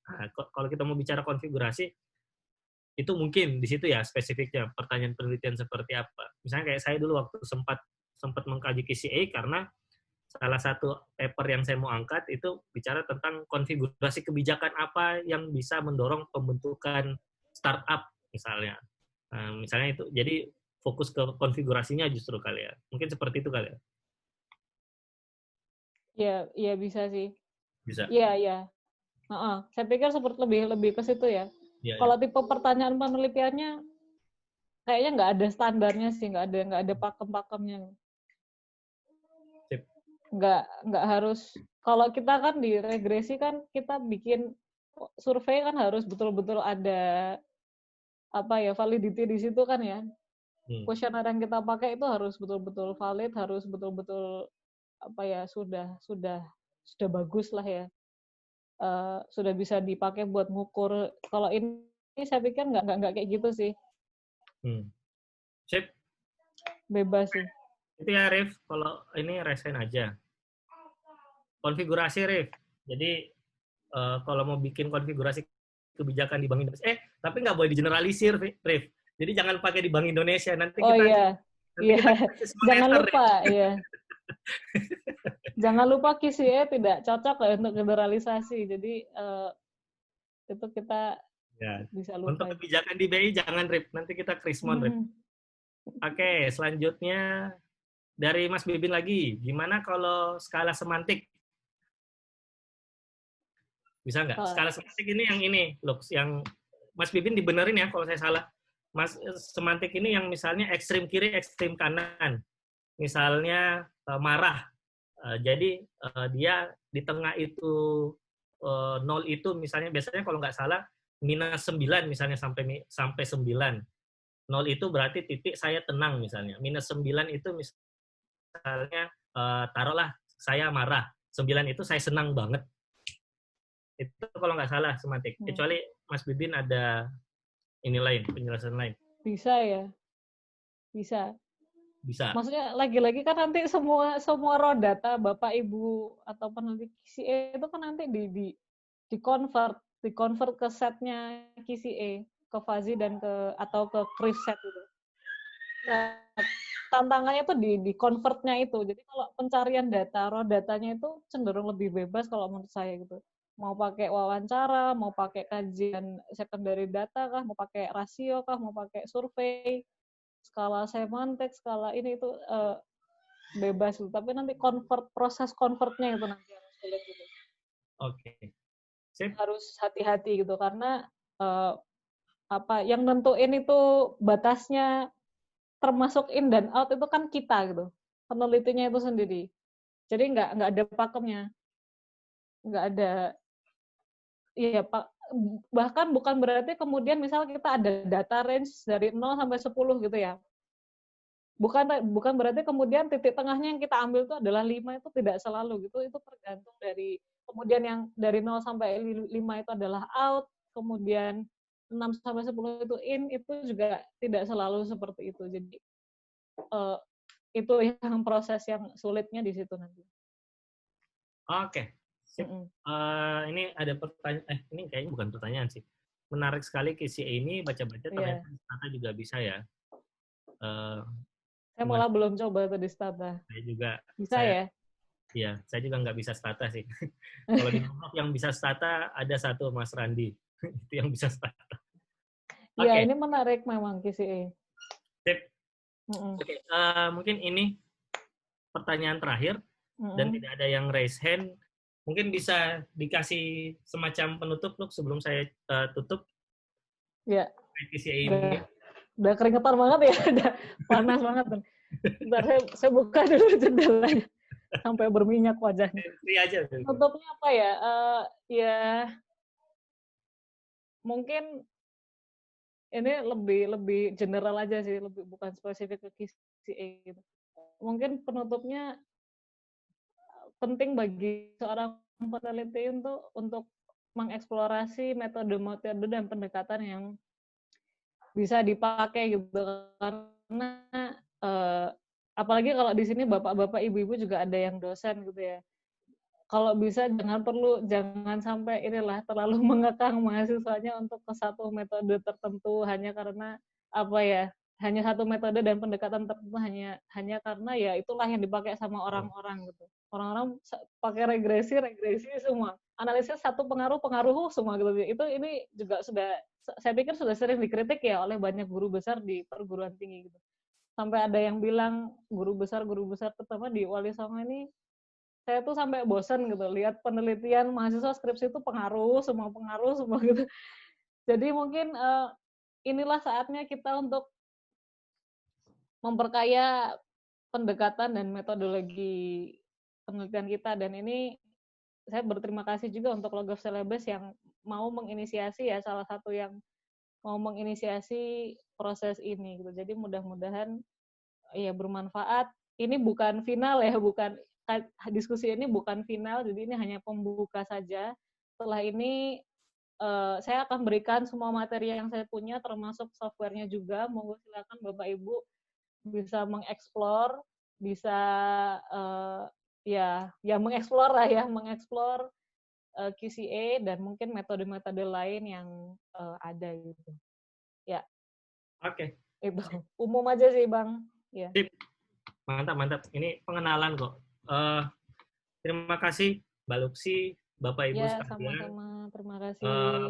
Nah, kalau kita mau bicara konfigurasi, itu mungkin di situ ya spesifiknya pertanyaan penelitian seperti apa. Misalnya kayak saya dulu waktu sempat sempat mengkaji KCA karena salah satu paper yang saya mau angkat itu bicara tentang konfigurasi kebijakan apa yang bisa mendorong pembentukan startup misalnya. Misalnya itu, jadi fokus ke konfigurasinya justru kali ya. Mungkin seperti itu kali ya. Iya bisa sih. Bisa. Iya. Saya pikir seperti lebih ke situ ya. Ya, kalau tipe pertanyaan penelitiannya kayaknya nggak ada standarnya sih, nggak ada pakem-pakemnya. Nggak harus, kalau kita kan di regresi kan kita bikin survei kan harus betul-betul ada validity di situ kan ya. Kuesioner yang kita pakai itu harus betul-betul valid, harus betul-betul sudah bagus lah ya. Sudah bisa dipakai buat ngukur. Kalau ini saya pikir nggak kayak gitu sih. Sip. Bebas sih. Itu ya Rif, kalau ini resign aja. Konfigurasi Rif. Jadi kalau mau bikin konfigurasi kebijakan di Bank Indonesia, tapi nggak boleh digeneralisir Rif. Jadi jangan pakai di Bank Indonesia, nanti kita jangan lupa ya. Jangan lupa KCA tidak cocok ya untuk generalisasi. Jadi itu kita bisa lupa. Untuk kebijakan di BI jangan Rif, nanti kita krismon Rif. Oke, selanjutnya dari Mas Bibin lagi. Gimana kalau skala semantik? Bisa nggak? Skala semantik ini yang ini, loh, yang Mas Bibin dibenerin ya kalau saya salah. Mas semantik ini yang misalnya ekstrim kiri, ekstrim kanan. Misalnya marah. Jadi dia di tengah itu 0 itu misalnya biasanya kalau nggak salah minus 9 misalnya sampai 9. 0 itu berarti titik saya tenang misalnya. Minus 9 itu misalnya taruhlah saya marah. 9 itu saya senang banget. Itu kalau nggak salah semantik. Kecuali Mas Bibin ada ini lain, penjelasan lain. Bisa ya. Bisa. Maksudnya lagi-lagi kan nanti semua raw data Bapak Ibu atau peneliti KCA itu kan nanti di convert ke setnya KCA, ke fuzzy dan atau ke crisp set itu. Nah, tantangannya itu di convertnya itu. Jadi kalau pencarian data, raw datanya itu cenderung lebih bebas kalau menurut saya gitu. Mau pakai wawancara, mau pakai kajian secondary data kah, mau pakai rasio kah, mau pakai survei, skala semantik, skala ini itu bebas. Tapi nanti proses convertnya itu nanti harus sulit gitu. Oke. Harus hati-hati gitu karena yang nentuin itu batasnya termasuk in dan out itu kan kita gitu, penelitinya itu sendiri. Jadi nggak ada pakemnya, nggak ada. Iya Pak, bahkan bukan berarti kemudian misal kita ada data range dari 0 sampai 10 gitu ya. Bukan berarti kemudian titik tengahnya yang kita ambil itu adalah 5, itu tidak selalu gitu. Itu tergantung dari kemudian yang dari 0 sampai 5 itu adalah out, kemudian 6 sampai 10 itu in, itu juga tidak selalu seperti itu. Jadi itu yang proses yang sulitnya di situ nanti. Oke. Ini ada pertanyaan, ini kayaknya bukan pertanyaan sih. Menarik sekali KCA ini, baca-baca ternyata di Stata juga bisa ya. Saya malah belum coba tuh di Stata. Saya juga. Bisa ya? Iya, saya juga nggak bisa Stata sih. Kalau di Nomok yang bisa Stata, ada satu Mas Randi. Itu yang bisa Stata. Iya, ini menarik memang KCA. Sip. Oke, mungkin ini pertanyaan terakhir, dan tidak ada yang raise hand. Mungkin bisa dikasih semacam penutup loh sebelum saya tutup. Ya. KCA ini. Udah keringetan banget ya, udah panas banget. Bentar, saya buka dulu jendelanya sampai berminyak wajahnya. Penutupnya apa ya? Ya mungkin ini lebih general aja sih, lebih bukan spesifik ke KCA gitu. Mungkin penutupnya penting bagi seorang peneliti untuk mengeksplorasi metode-metode dan pendekatan yang bisa dipakai gitu, karena apalagi kalau di sini bapak-bapak, ibu-ibu juga ada yang dosen gitu ya. Kalau bisa jangan sampai terlalu mengekang mahasiswanya untuk ke satu metode tertentu hanya karena hanya satu metode dan pendekatan tertentu hanya karena ya itulah yang dipakai sama orang-orang gitu. Orang-orang pakai regresi semua. Analisis satu pengaruh semua gitu. Ini juga saya pikir sudah sering dikritik ya oleh banyak guru besar di perguruan tinggi gitu. Sampai ada yang bilang guru besar terutama di Wali Songo ini, saya tuh sampai bosan gitu lihat penelitian mahasiswa skripsi itu pengaruh semua gitu. Jadi mungkin inilah saatnya kita untuk memperkaya pendekatan dan metodologi penelitian kita, dan ini saya berterima kasih juga untuk Log of Syllabus yang mau menginisiasi ya, salah satu yang mau menginisiasi proses ini gitu. Jadi mudah-mudahan ya bermanfaat. Ini bukan final ya, diskusi ini bukan final, jadi ini hanya pembuka saja. Setelah ini saya akan berikan semua materi yang saya punya termasuk softwarenya juga. Monggo silakan Bapak Ibu bisa mengeksplor, bisa mengeksplor QCA dan mungkin metode-metode lain yang ada gitu. Ya. Oke. Itu umum aja sih, Bang. Ya. Sip. Mantap. Ini pengenalan kok. Terima kasih Mbak Luksi, Bapak Ibu sekalian. Sama-sama. Terima kasih.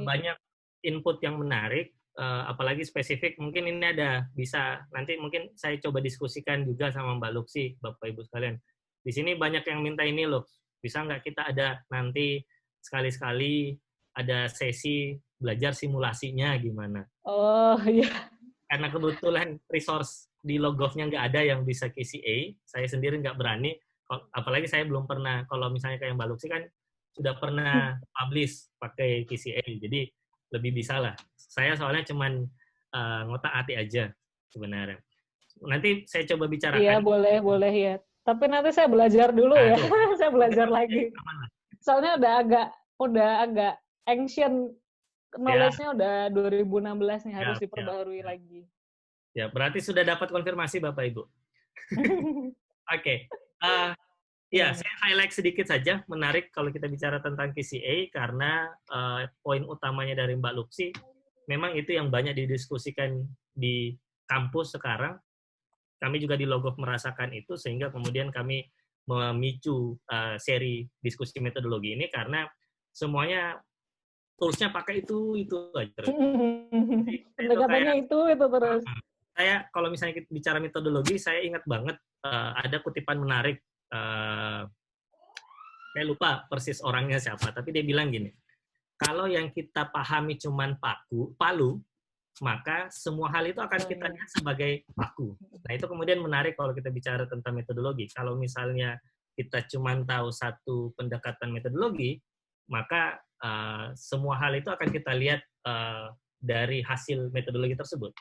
Banyak input yang menarik. Apalagi spesifik, mungkin ini nanti mungkin saya coba diskusikan juga sama Mbak Luksi, Bapak Ibu sekalian. Di sini banyak yang minta ini loh, bisa nggak kita ada nanti sekali-sekali ada sesi belajar simulasinya gimana? Oh iya. Karena kebetulan resource di Logov-nya nggak ada yang bisa QCA, saya sendiri nggak berani, apalagi saya belum pernah, kalau misalnya kayak Mbak Luksi kan sudah pernah publish pakai QCA, jadi lebih bisa lah. Saya soalnya cuman ngotak-atik aja sebenarnya. Nanti saya coba bicarakan. Iya, boleh ya. Tapi nanti saya belajar dulu ya. Saya belajar lagi. Soalnya udah agak ancient, knowledge-nya udah 2016 nih, harus diperbaharui lagi. Ya, berarti sudah dapat konfirmasi Bapak Ibu. Oke. Ya, saya highlight sedikit saja, menarik kalau kita bicara tentang QCA, karena poin utamanya dari Mbak Luksi, memang itu yang banyak didiskusikan di kampus sekarang. Kami juga di Logov merasakan itu, sehingga kemudian kami memicu seri diskusi metodologi ini, karena semuanya tools-nya pakai itu aja. Pendekatannya itu terus. Saya, kalau misalnya kita bicara metodologi, saya ingat banget ada kutipan menarik, saya lupa persis orangnya siapa, tapi dia bilang gini, kalau yang kita pahami cuman palu, maka semua hal itu akan kita lihat sebagai paku. Nah, itu kemudian menarik kalau kita bicara tentang metodologi. Kalau misalnya kita cuman tahu satu pendekatan metodologi, maka semua hal itu akan kita lihat dari hasil metodologi tersebut.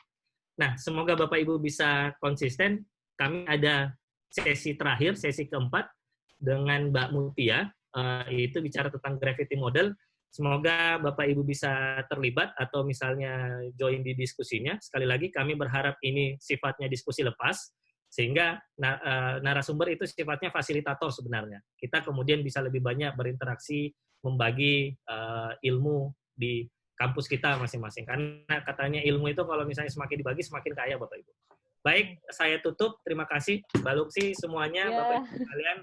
Nah, semoga Bapak Ibu bisa konsisten. Kami ada sesi terakhir, sesi keempat, dengan Mbak Mutia, itu bicara tentang gravity model. Semoga Bapak Ibu bisa terlibat atau misalnya join di diskusinya. Sekali lagi, kami berharap ini sifatnya diskusi lepas, sehingga narasumber itu sifatnya fasilitator sebenarnya. Kita kemudian bisa lebih banyak berinteraksi, membagi ilmu di kampus kita masing-masing. Karena katanya ilmu itu kalau misalnya semakin dibagi, semakin kaya Bapak Ibu. Baik, saya tutup. Terima kasih Mbak Luksi semuanya, Bapak Ibu sekalian.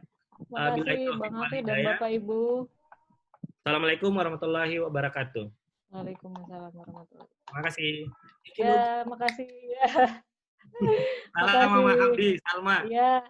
Terima kasih Bang Afif dan Bapak Ibu. Assalamualaikum warahmatullahi wabarakatuh. Waalaikumsalam warahmatullahi wabarakatuh. Terima kasih. Ya, makasih. Ya. Salam sama Hamdi, Salma. Ya.